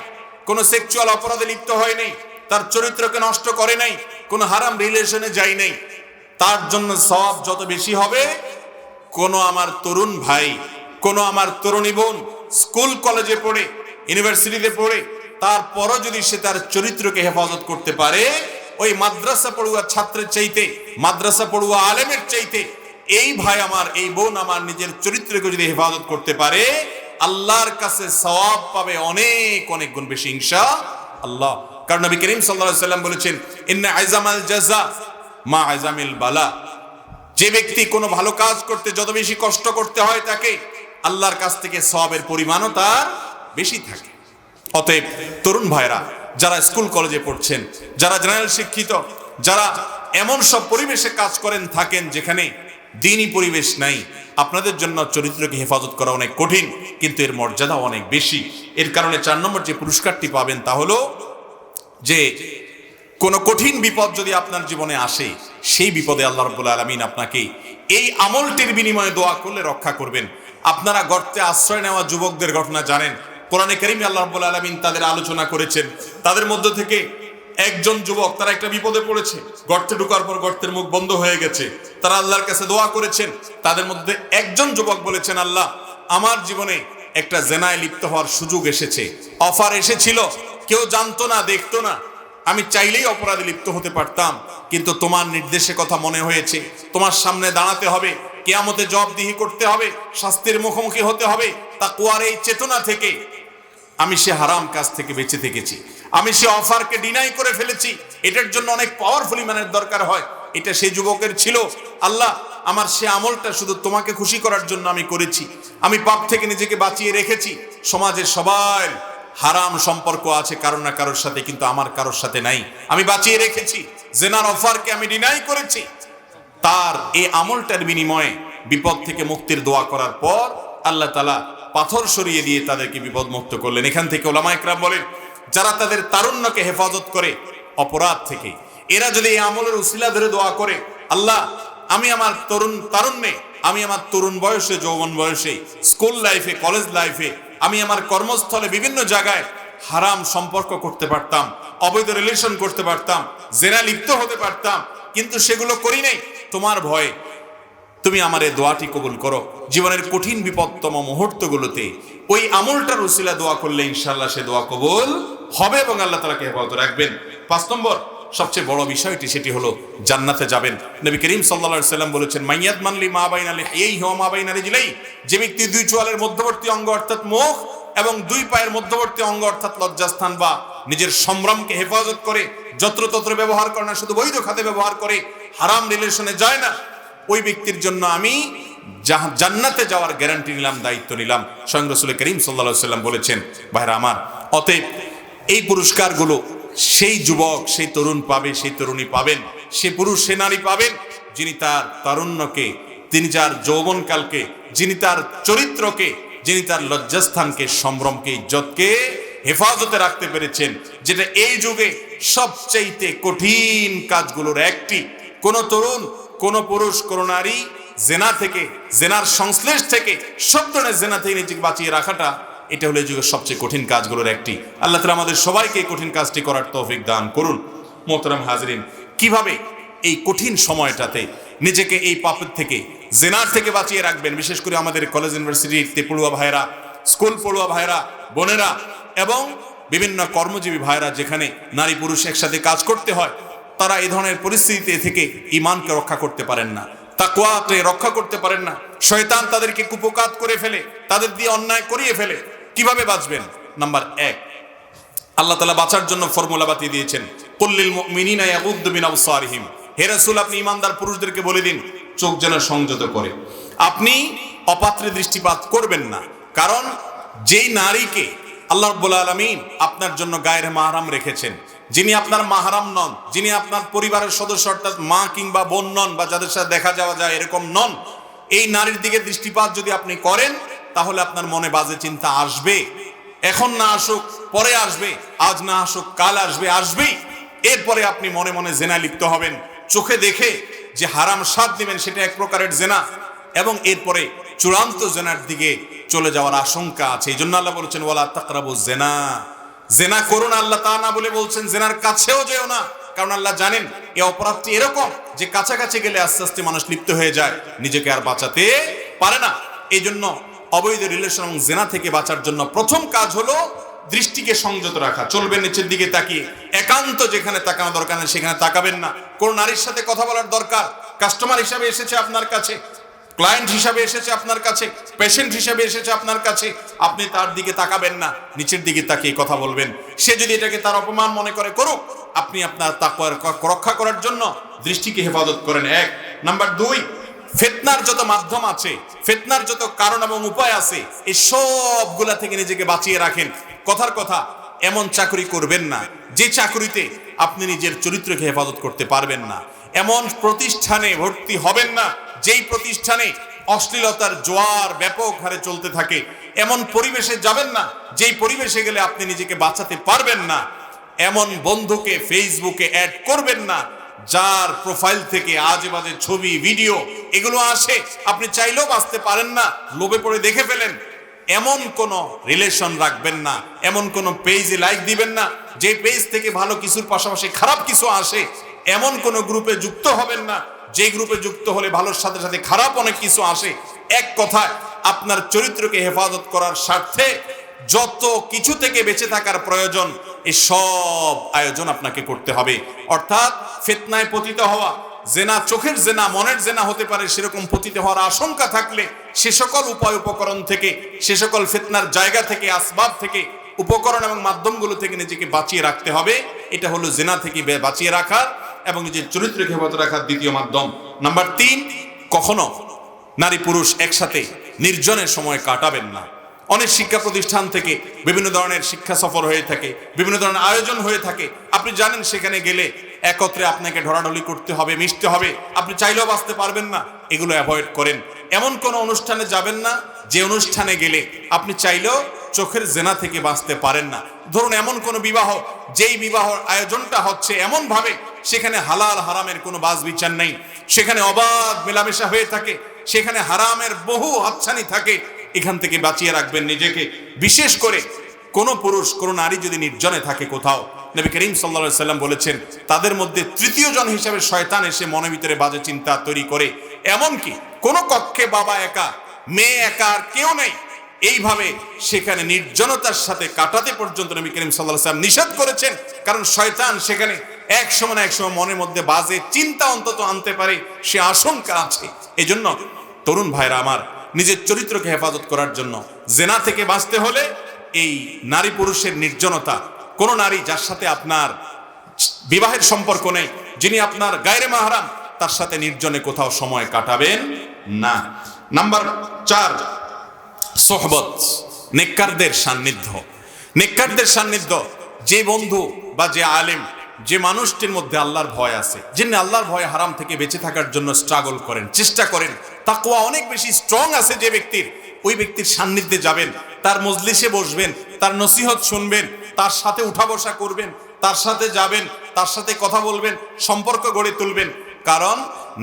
কোন সেক্সুয়াল অপরাধে লিপ্ত হয় নাই, তার চরিত্রকে নষ্ট করে নাই, কোন হারাম রিলেশনে যায় নাই, তার জন্য সওয়াব যত বেশি হবে। কোন আমার তরুণ ভাই, কোন আমার তরুণী বোন স্কুল কলেজে পড়ে, ইউনিভার্সিটিতে পড়ে, তারপরও যদি সে তার চরিত্রকে হেফাজত করতে পারে, ওই মাদ্রাসা পড়ুয়া ছাত্রের চাইতে, মাদ্রাসা পড়ুয়া আলেমের চাইতে এই ভাই আমার, এই বোন আমার নিজের চরিত্রকে যদি হেফাজত করতে পারে, আল্লাহর কাছে সওয়াব পাবে অনেক অনেক গুণ বেশি ইনশাআল্লাহ। কারণ নবী করিম সাল্লাল্লাহু আলাইহি ওয়াসাল্লাম বলেছেন, ইন্না আইজামাল জাযা মা আইজামিল বালা, যে ব্যক্তি কোনো ভালো কাজ করতে যত বেশি কষ্ট করতে হয় তাকে, আল্লাহর কাছ থেকে সওয়াবের পরিমাণও তার বেশি থাকে। অতএব তরুণ ভাইরা, যারা স্কুল কলেজে পড়ছেন, যারা জেনারেল শিক্ষিত, যারা এমন সব পরিবেশে কাজ করেন থাকেন যেখানে দ্বীনি পরিবেশ নাই, আপনাদের জন্য চরিত্রকে হেফাজত করা অনেক কঠিন, কিন্তু এর মর্যাদা অনেক বেশি। এর কারণে 4 নম্বর যে পুরস্কারটি পাবেন তা হলো যে কোনো কঠিন বিপদ যদি আপনার জীবনে আসে, সেই বিপদে আল্লাহ রাব্বুল আলামিন আপনাকে এই আমলটির বিনিময়ে দোয়া করলে রক্ষা করবেন। আপনারা গর্তে আশ্রয় নেওয়া যুবকদের ঘটনা জানেন, কোরআনে কারীমে আল্লাহ রাব্বুল আলামিন তাদের আলোচনা করেছেন। তাদের মধ্য থেকে একজন যুবক, তারা একটা বিপদে পড়েছে, গর্তে ঢোকার পর গর্তের মুখ বন্ধ হয়ে গেছে, তারা আল্লাহর কাছে দোয়া করেছেন। তাদের মধ্যে একজন যুবক বলেছেন, আল্লাহ, আমার জীবনে একটা জেনায় লিপ্ত হওয়ার সুযোগ এসেছে, অফার এসেছিল, কেউ জানতো না, দেখতো না, আমি চাইলেই অপরাধে লিপ্ত হতে পারতাম, কিন্তু তোমার নির্দেশে কথা মনে হয়েছে, তোমার সামনে দাঁড়াতে হবে, কিয়ামতে জবাবদিহি করতে হবে, শাস্তির মুখোমুখি হতে হবে, তাকওয়ার এই চেতনা থেকে আমি সে হারাম কাজ থেকে বেঁচে থেকেছি, আমি সে অফারকে ডিনাই করে ফেলেছি। এটার জন্য অনেক পাওয়ারফুল ইমানের দরকার হয়, এটা সেই যুবকের ছিল। আল্লাহ, আমার সে আমলটা শুধু তোমাকে খুশি করার জন্য আমি করেছি, আমি পাপ থেকে নিজেকে বাঁচিয়ে রেখেছি। সমাজের সবাই হারাম সম্পর্ক আছে কারোর না কারোর সাথে, কিন্তু আমার কারোর সাথে নাই, আমি বাঁচিয়ে রেখেছি, জেনার অফারকে আমি ডিনাই করেছি। তার এই আমলটার বিনিময়ে বিপদ থেকে মুক্তির দোয়া করার পর আল্লাহ তাআলা পাথর সরিয়ে দিয়ে তাদেরকে বিপদ মুক্ত করলেন। এখান থেকে উলামা ইকরাম বলেন, যারা তাদের তারুণ্যকে হেফাজত করে অপরাধ থেকে, এরা যদি এই আমলের উসিলা ধরে দোয়া করে, আল্লাহ, আমি আমার তারুণ্যে, আমি আমার তরুণ বয়সে, যৌবন বয়সে, স্কুল লাইফে, কলেজ লাইফে, আমি আমার কর্মস্থলে বিভিন্ন জায়গায় হারাম সম্পর্ক করতে পারতাম, অবৈধ রিলেশন করতে পারতাম, জেনা লিপ্ত হতে পারতাম, কিন্তু সেগুলো করি নাই, তোমার ভয়ে তুমি আমার এই দোয়াটি কবুল করো। জীবনের কঠিন বিপদতম মুহূর্তগুলোতে ওই আমলটার উসিলা দোয়া করলে ইনশাআল্লাহ সে দোয়া কবুল হবে এবং আল্লাহ তাআলাকে হেফাজত রাখবেন। 5 নম্বর, সবচেয়ে বড় বিষয়টি সেটি হলো জান্নাতে যাবেন। নবী করিম সাল্লাল্লাহু আলাইহি সাল্লাম বলেছেন, মাইয়াত মানলি মা বাইনা লিহিয়াইহি ওয়া মা বাইনা রিজলাইহি, যে ব্যক্তি দুই চোয়ালের মধ্যবর্তী অঙ্গ অর্থাৎ মুখ এবং দুই পায়ের মধ্যবর্তী অঙ্গ অর্থাৎ লজ্জাস্থান বা নিজের সম্ভ্রমকে হেফাজত করে, যত্রতত্র ব্যবহার করে না, শুধু বৈধ খাতে ব্যবহার করে, হারাম রিলেশনে যায় না, ওই ব্যক্তির জন্য আমি জান্নাতে যাওয়ার গ্যারান্টি নিলাম, দায়িত্ব নিলাম। স্বয়ং রাসূল করিম সাল্লাল্লাহু আলাইহি সাল্লাম বলেছেন। ভাইরা আমার, অতএব এই পুরস্কারগুলো সেই যুবক, সেই তরুণ পাবে, সেই তরুণী পাবেন, সে পুরুষ, সে নারী পাবেন যিনি তার তারুণ্যকে, তিনি তার যৌবনকালকে, যিনি তার চরিত্রকে, যিনি তার লজ্জাস্থানকে, সম্ভ্রমকে, ইজ্জতকে হেফাজতে রাখতে পেরেছেন, যেটা এই যুগে সবচাইতে কঠিন কাজগুলোর একটি। কোন তরুণ, কোন পুরুষ, কোন নারী জেনা থেকে, জেনার সংশ্লেষ থেকে, সব ধরনের জেনা থেকে নিজেকে বাঁচিয়ে রাখাটা, এটা হলো যুগের সবচেয়ে কঠিন কাজগুলোর একটি। আল্লাহ তাআলা আমাদের সবাইকে এই কঠিন কাজটি করার তৌফিক দান করুন। মোহতারাম হাজরিন, কিভাবে এই কঠিন সময়টাতে নিজেকে এই পাপের থেকে, জেনার থেকে বাঁচিয়ে রাখবেন? বিশেষ করে আমাদের কলেজ ইউনিভার্সিটিতে পড়ুয়া ভাইরা, স্কুল পড়ুয়া ভাইরা, বোনেরা এবং বিভিন্ন কর্মজীবী ভাইরা, যেখানে নারী পুরুষ একসাথে কাজ করতে হয়, তারা এই ধরনের পরিস্থিতি থেকে ঈমানকে রক্ষা করতে পারেন না, তাকওয়াকে রক্ষা করতে পারেন না। শয়তান তাদেরকে কুপকাত করে ফেলে, তাদের দিয়ে অন্যায় করিয়ে ফেলে। কিভাবে বাঁচবেন? নাম্বার 1, আল্লাহ তাআলা বাঁচার জন্য ফর্মুলা বাতিয়ে দিয়েছেন, কুল্লিল মুমিনিনা ইয়াগুদ্দু মিন আবসারিহিম। হে রাসূল, আপনি ঈমানদার পুরুষদেরকে বলে দিন চোখ যেন সংযত করে। আপনি অপাত্রে দৃষ্টিপাত করবেন না, কারণ যেই নারীকে আল্লাহ রাব্বুল আলামিন আপনার জন্য গায়ের মাহরাম রেখেছেন, যিনি আপনার মাহরাম নন, যিনি আপনার পরিবারের সদস্য অর্থাৎ মা কিংবা বোন নন, বা যাদের সাথে দেখা যাওয়া যায় এরকম নন, এই নারীর দিকে দৃষ্টিপাত যদি আপনি করেন, তাহলে আপনার মনে বাজে চিন্তা আসবে। এখন না আসুক, পরে আসবে, আজ না আসুক, কাল আসবে, আসবেই। এরপরে আপনি মনে মনে জেনা লিপ্ত হবেন, চোখে দেখে যে হারাম স্বাদ নেবেন, সেটা এক প্রকারের জেনা, এবং এরপরে চূড়ান্ত জেনার দিকে চলে যাওয়ার আশঙ্কা আছে। এই জন্য আল্লাহ বলেছেন, ওয়ালা তাকরাবুজ জেনা, জেনা করো না। আল্লাহ তা না বলে বলছেন জেনার কাছেও যেও না, কারণ আল্লাহ জানেন এই অপরাধটি এরকম যে কাছাকাছি গেলে আস্তে আস্তে মানুষ লিপ্ত হয়ে যায়, নিজেকে আর বাঁচাতে পারে না। এই জন্য অবৈধ রিলেশন এবং জেনা থেকে বাঁচার জন্য প্রথম কাজ হলো দৃষ্টিকে সংযত রাখা। চলবেন নিচের দিকে তাকিয়ে, একান্ত যেখানে তাকানো দরকার নেই সেখানে তাকাবেন না। কোন নারীর সাথে কথা বলার দরকার, কাস্টমার হিসাবে এসেছে আপনার কাছে, ক্লায়েন্ট হিসাবে এসেছে আপনার কাছে, পেশেন্ট হিসাবে এসেছে আপনার কাছে, আপনি তার দিকে তাকাবেন না, নিচের দিকে তাকিয়ে কথা বলবেন। সে যদি এটাকে তার অপমান মনে করে, করুক, আপনি আপনার তাকওয়ার রক্ষা করার জন্য দৃষ্টিকে হেফাজত করেন। 1 নাম্বার 2, ফিতনার যত মাধ্যম আছে, ফিতনার যত কারণ এবং উপায় আছে, এই সবগুলা থেকে নিজেকে বাঁচিয়ে রাখেন। কথার কথা, এমন চাকরি করবেন না যে চাকরিতে আপনি নিজের চরিত্রকে হেফাজত করতে পারবেন না। এমন প্রতিষ্ঠানে ভর্তি হবেন না যেই প্রতিষ্ঠানে অশ্লীলতার জোয়ার ব্যাপক হারে চলতে থাকে। এমন পরিবেশে যাবেন না যেই পরিবেশে গেলে আপনি নিজেকে বাঁচাতে পারবেন না। এমন বন্ধুকে ফেসবুকে অ্যাড করবেন না যার প্রোফাইল থেকে আজে বাজে ছবি, ভিডিও এগুলো আসে, আপনি চাইলেও বাঁচতে পারেন না, লোভে পড়ে দেখে ফেলেন। এমন কোন রিলেশন রাখবেন না, এমন কোন পেজে লাইক দিবেন না যে পেজ থেকে ভালো কিছুর পাশাপাশি খারাপ কিছু আসে। এমন কোন গ্রুপে যুক্ত হবেন না যে গ্রুপে যুক্ত হলে ভালোর সাথে সাথে খারাপ অনেক কিছু আসে। এক কথায়, আপনার চরিত্রকে হেফাজত করার স্বার্থে যত কিছু থেকে বেঁচে থাকার প্রয়োজন, এই সব আয়োজন আপনাকে করতে হবে। অর্থাৎ ফিতনায় পতিত হওয়া, জেনা, চোখের জেনা, মনের জেনা হতে পারে, সেরকম পতিত হওয়ার আশঙ্কা থাকলে সে সকল উপায় উপকরণ থেকে, সে সকল ফিতনার জায়গা থেকে, আসবাব থেকে, উপকরণ এবং মাধ্যমগুলো থেকে নিজেকে বাঁচিয়ে রাখতে হবে। এটা হলো জেনা থেকে বাঁচিয়ে রাখার এবং নিজের চরিত্রকে হেফাজত রাখার দ্বিতীয় মাধ্যম। নাম্বার 3, কখনো নারী পুরুষ একসাথে নির্জনের সময় কাটাবেন না। অনেক শিক্ষা প্রতিষ্ঠান থেকে বিভিন্ন ধরনের শিক্ষা সফর হয়ে থাকে, বিভিন্ন ধরনের আয়োজন হয়ে থাকে। আপনি জানেন সেখানে গেলে একত্রে আপনাকে ঢলাঢলি করতে হবে, মিশতে হবে, আপনি চাইলেও বাঁচতে পারবেন না। এগুলো অ্যাভয়েড করেন। এমন কোন অনুষ্ঠানে যাবেন না যে অনুষ্ঠানে গেলে আপনি চাইলেও চোখের জেনা থেকে বাঁচতে পারেন না। ধরুন এমন কোন বিবাহ, যেই বিবাহর আয়োজনটা হচ্ছে এমন ভাবে সেখানে হালাল হারামের কোনো বাজ বিচার নেই, সেখানে অবাধ মেলামেশা হয়ে থাকে, সেখানে হারামের বহু হাতছানি থাকে, এখান থেকে বাঁচিয়ে রাখবেন নিজেকে। বিশেষ করে কোন পুরুষ, কোন নারী যদি নির্জনে থাকে কোথাও, নবী করিম সাল্লাল্লাহু আলাইহি সাল্লাম বলেছেন তাদের মধ্যে তৃতীয় জন হিসেবে শয়তান এসে মনের ভিতরে বাজে চিন্তা তৈরি করে। এমনকি কোন কক্ষে বাবা একা, মেয়ে একা, আর কেউ নেই, এইভাবে সেখানে নির্জনতার সাথে কাটাতে পর্যন্ত নবী করিম সাল্লাল্লাহু আলাইহি সাল্লাম নিষেধ করেছেন। কারণ শয়তান সেখানে এক সময় না এক সময় মনের মধ্যে বাজে চিন্তা অন্তত আনতে পারে, সে আশঙ্কা আছে। এজন্য তরুণ ভাইরা আমার, নিজের চরিত্রকে হেফাজত করার জন্য জেনা থেকে বাঁচতে হলে এই নারী পুরুষের নির্জনতা, কোন নারী যার সাথে আপনার বিবাহের সম্পর্ক নেই, যিনি আপনার গায়রে মাহরাম, তার সাথে নির্জনে কোথাও সময় কাটাবেন না। নাম্বার 4, সোহবত, নেককারদের সান্নিধ্য। নেককারদের সান্নিধ্য, যে বন্ধু বা যে আলেম, যে মানুষটির মধ্যে আল্লাহর ভয় আছে, যিনি আল্লাহর ভয়ে হারাম থেকে বেঁচে থাকার জন্য স্ট্রাগল করেন, চেষ্টা করেন, তাকওয়া অনেক বেশি স্ট্রং আছে যে ব্যক্তির, ওই ব্যক্তির সান্নিধ্যে যাবেন, তার মজলিসে বসবেন, তার নসিহত শুনবেন, তার সাথে উঠা বসা করবেন, তার সাথে যাবেন, তার সাথে কথা বলবেন, সম্পর্ক গড়ে তুলবেন। কারণ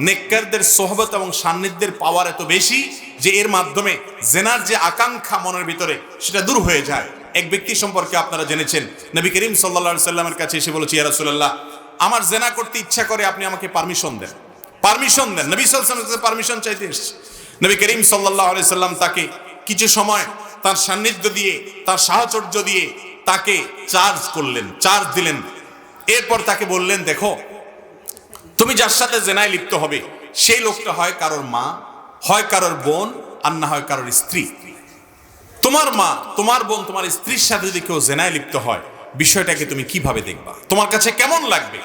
নেককারদের সোহবত এবং সান্নিধ্যের পাওয়ার এত বেশি যে এর মাধ্যমে জেনার যে আকাঙ্ক্ষা মনের ভিতরে সেটা দূর হয়ে যায়। এক ব্যক্তি সম্পর্কে আপনারা জেনেছেন, নবী করিম সাল্লাল্লাহু আলাইহি সাল্লামের কাছে এসে বলেছে, ইয়া রাসূলুল্লাহ, আমার জেনা করতে ইচ্ছা করে, আপনি আমাকে পারমিশন দেন, পারমিশন দেন। নবী সাল্লাল্লাহু আলাইহি ওয়াসাল্লাম পারমিশন চাইতে এসেছে। নবী করিম সাল্লাল্লাহু আলাইহি সাল্লাম তাকে কিছু সময় তার সান্নিধ্য দিয়ে, তার সাহচর্য দিয়ে তাকে চার্জ দিলেন। এরপর তাকে বললেন, দেখো, তুমি যার সাথে জেনায় লিপ্ত হবে সেই লোকটা হয় কারোর মা, হয় কারোর বোন, আর না হয় কারোর স্ত্রী। তোমার মা, তোমার বোন, তোমার স্ত্রীর সাথে যদি কেউ জেনায় লিপ্ত হয়, বিষয়টাকে তুমি কিভাবে দেখবা, তোমার কাছে কেমন লাগবে?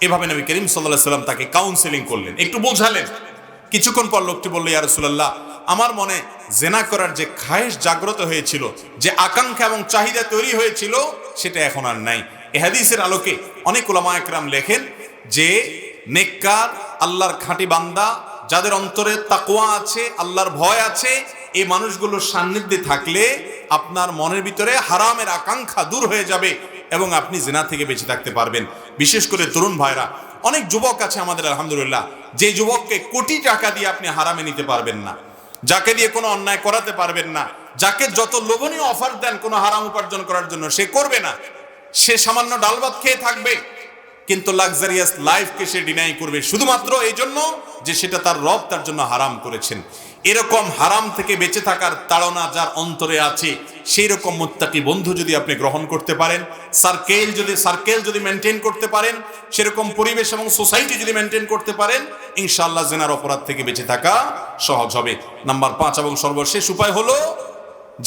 এভাবে নবী করিম সাল্লাল্লাহু আলাইহি সাল্লাম তাকে কাউন্সেলিং করলেন, একটু বোঝালেন। কিছুক্ষণ পর লোকটি বলল, ইয়া রাসূলুল্লাহ, আমার মনে জেনা করার যে খায়েশ জাগ্রত হয়েছিল, যে আকাঙ্ক্ষা এবং চাহিদা তৈরি হয়েছিল, সেটা এখন আর নাই। এই হাদিসের আলোকে অনেক উলামা একরাম লেখেন যে নেককার, আল্লাহর খাঁটি বান্দা, যাদের অন্তরে তাকওয়া আছে, আল্লাহর ভয় আছে, এই মানুষগুলোর সান্নিধ্যে থাকলে আপনার মনের ভিতরে হারামের আকাঙ্ক্ষা দূর হয়ে যাবে এবং আপনি জিনা থেকে বেঁচে থাকতে পারবেন। বিশেষ করে তরুণ ভাইরা, অনেক যুবক আছে আমাদের আলহামদুলিল্লাহ, যে যুবককে কোটি টাকা দিয়ে আপনি হারামে নিতে পারবেন না, যাকে দিয়ে কোনো অন্যায় করাতে পারবেন না, যাকে যত লোভনীয় অফার দেন কোনো হারাম উপার্জন করার জন্য, সে করবে না। সে সামান্য ডাল ভাত খেয়ে থাকবে, কিন্তু লাক্সারিয়াস লাইফকে সে ডিনাই করবে, শুধুমাত্র এই জন্য যে সেটা তার রব তার জন্য হারাম করেছেন। এরকম হারাম থেকে বেঁচে থাকার তাড়না যার অন্তরে আছে, সেই রকম মুত্তাকি বন্ধু যদি আপনি গ্রহণ করতে পারেন, সার্কেল যদি মেনটেন করতে পারেন, সেরকম পরিবেশ এবং সোসাইটি যদি মেনটেন করতে পারেন, ইনশাআল্লাহ জেনার অপরাধ থেকে বেঁচে থাকা সহজ হবে। নাম্বার 5 এবং সর্বশেষ উপায় হলো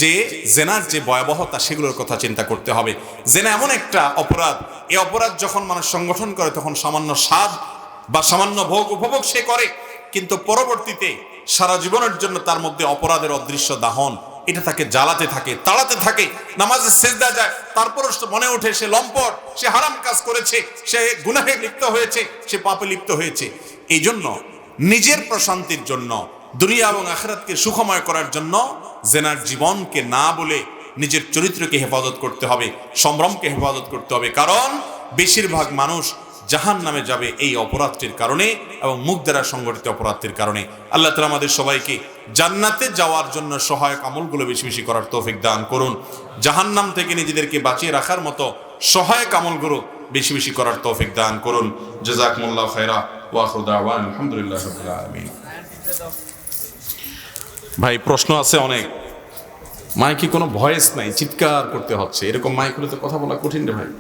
যে জেনার যে ভয়াবহতা, সেগুলোর কথা চিন্তা করতে হবে। জেনা এমন একটা অপরাধ, এই অপরাধ যখন মানুষ সংগঠন করে তখন সামান্য স্বাদ বা সামান্য ভোগ উপভোগ সে করে, কিন্তু পরবর্তীতে সারা জীবনের জন্য তার মধ্যে অপরাধের অদৃশ্য দাহন, এটা তাকে জ্বালাতে থাকে, তাড়াতে থাকে। নামাজে সেজদা যায়, তারপরও মনে ওঠে সে লম্পট, সে হারাম কাজ করেছে, সে গুনাহে লিপ্ত হয়েছে, সে পাপে লিপ্ত হয়েছে। এই জন্য নিজের প্রশান্তির জন্য, দুনিয়া এবং আখিরাতকে সুখময় করার জন্য জেনার জীবনকে না বলে নিজের চরিত্রকে হেফাজত করতে হবে, সম্ভ্রমকে হেফাজত করতে হবে। কারণ বেশিরভাগ মানুষ জাহান্নামে যাবে এই অপরাধটির কারণে এবং মুখ দ্বারা সংগঠিত অপরাধটির কারণে। আল্লাহ তাআলা আমাদের সবাইকে জান্নাতে যাওয়ার জন্য সহায়ক আমলগুলো বেশি বেশি করার তৌফিক দান করুন। জাহান্নাম থেকে নিজেদেরকে বাঁচিয়ে রাখার মতো সহায়ক আমলগুলো বেশি বেশি করার তৌফিক দান করুন। জাযাকুমুল্লাহু খায়রা ওয়া আখিরু দাওয়ানা আলহামদুলিল্লাহি রাব্বিল আলামিন। ভাই প্রশ্ন আছে অনেক, মাইকে কোনো ভয়েস নাই, চিৎকার করতে হচ্ছে, এরকম মাইক হলে তো কথা বলা কঠিন রে ভাই।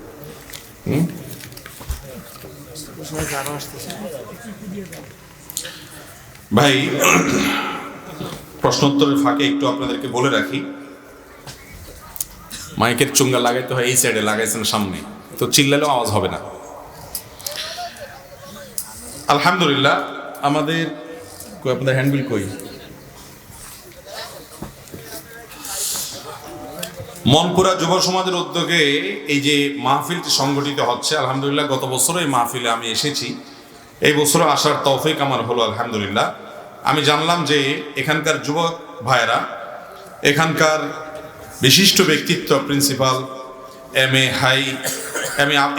ভাই প্রশ্নোত্তরের ফাঁকে একটু আপনাদেরকে বলে রাখি, মাইকের চুঙ্গা লাগাইতে হয় এই সাইডে, লাগাইছেন সামনে, তো চিল্লালেও আওয়াজ হবে না। আলহামদুলিল্লাহ আমাদের আপনাদের হ্যান্ডবিল কই, মনপুরা যুব সমাজের উদ্যোগে এই যে মাহফিলটি সংগঠিত হচ্ছে, আলহামদুলিল্লাহ গত বছরও এই মাহফিলে আমি এসেছি, এই বছরও আসার তৌফিক আমার হলো আলহামদুলিল্লাহ। আমি জানলাম যে এখানকার যুবক ভাইয়েরা, এখানকার বিশিষ্ট ব্যক্তিত্ব প্রিন্সিপাল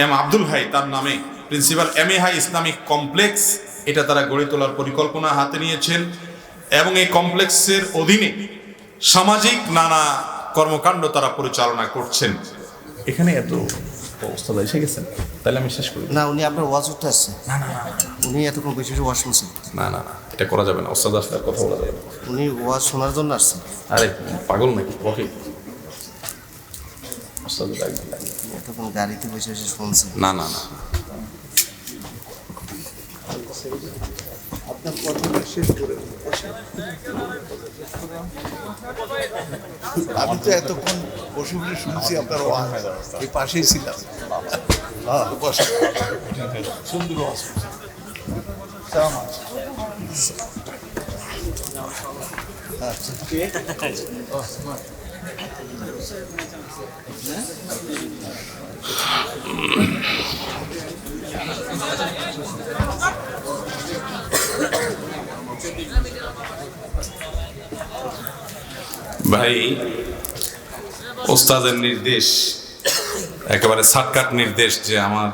এম আব্দুল হাই, তার নামে principal M A high Islamic complex, এটা তারা গড়ে তোলার পরিকল্পনা হাতে নিয়েছেন এবং এই কমপ্লেক্সের অধীনে সামাজিক নানা কর্মকাণ্ড তারা পরিচালনা করছেন। এখানে এত অবস্থা এসে গেছেন, তাহলে আমি শেষ করি না। উনি আপনার ওয়াজ উঠতে আসছে না, উনি এতক্ষণ বেশি ওয়াজ শুনছেন না, এটা করা যাবে না, ওস্তাদ আসলে কথা বলা যাবে না। উনি ওয়াজ শোনার জন্য আসছেন। আরে পাগল নাকি, ওকে এতক্ষণ গাড়িতে বসে বসে শুনছি। না না না, আপনার কথাটা শেষ করে আমি তো এতক্ষণ বসে বসে শুনছি আপনার ওয়াজ, এই পাশেই ছিলাম। হ্যাঁ বসে সুন্দর ওয়াজ করছেন। সালাম ভাই ওস্তাদের নির্দেশ, একেবারে শর্টকাট নির্দেশ যে আমার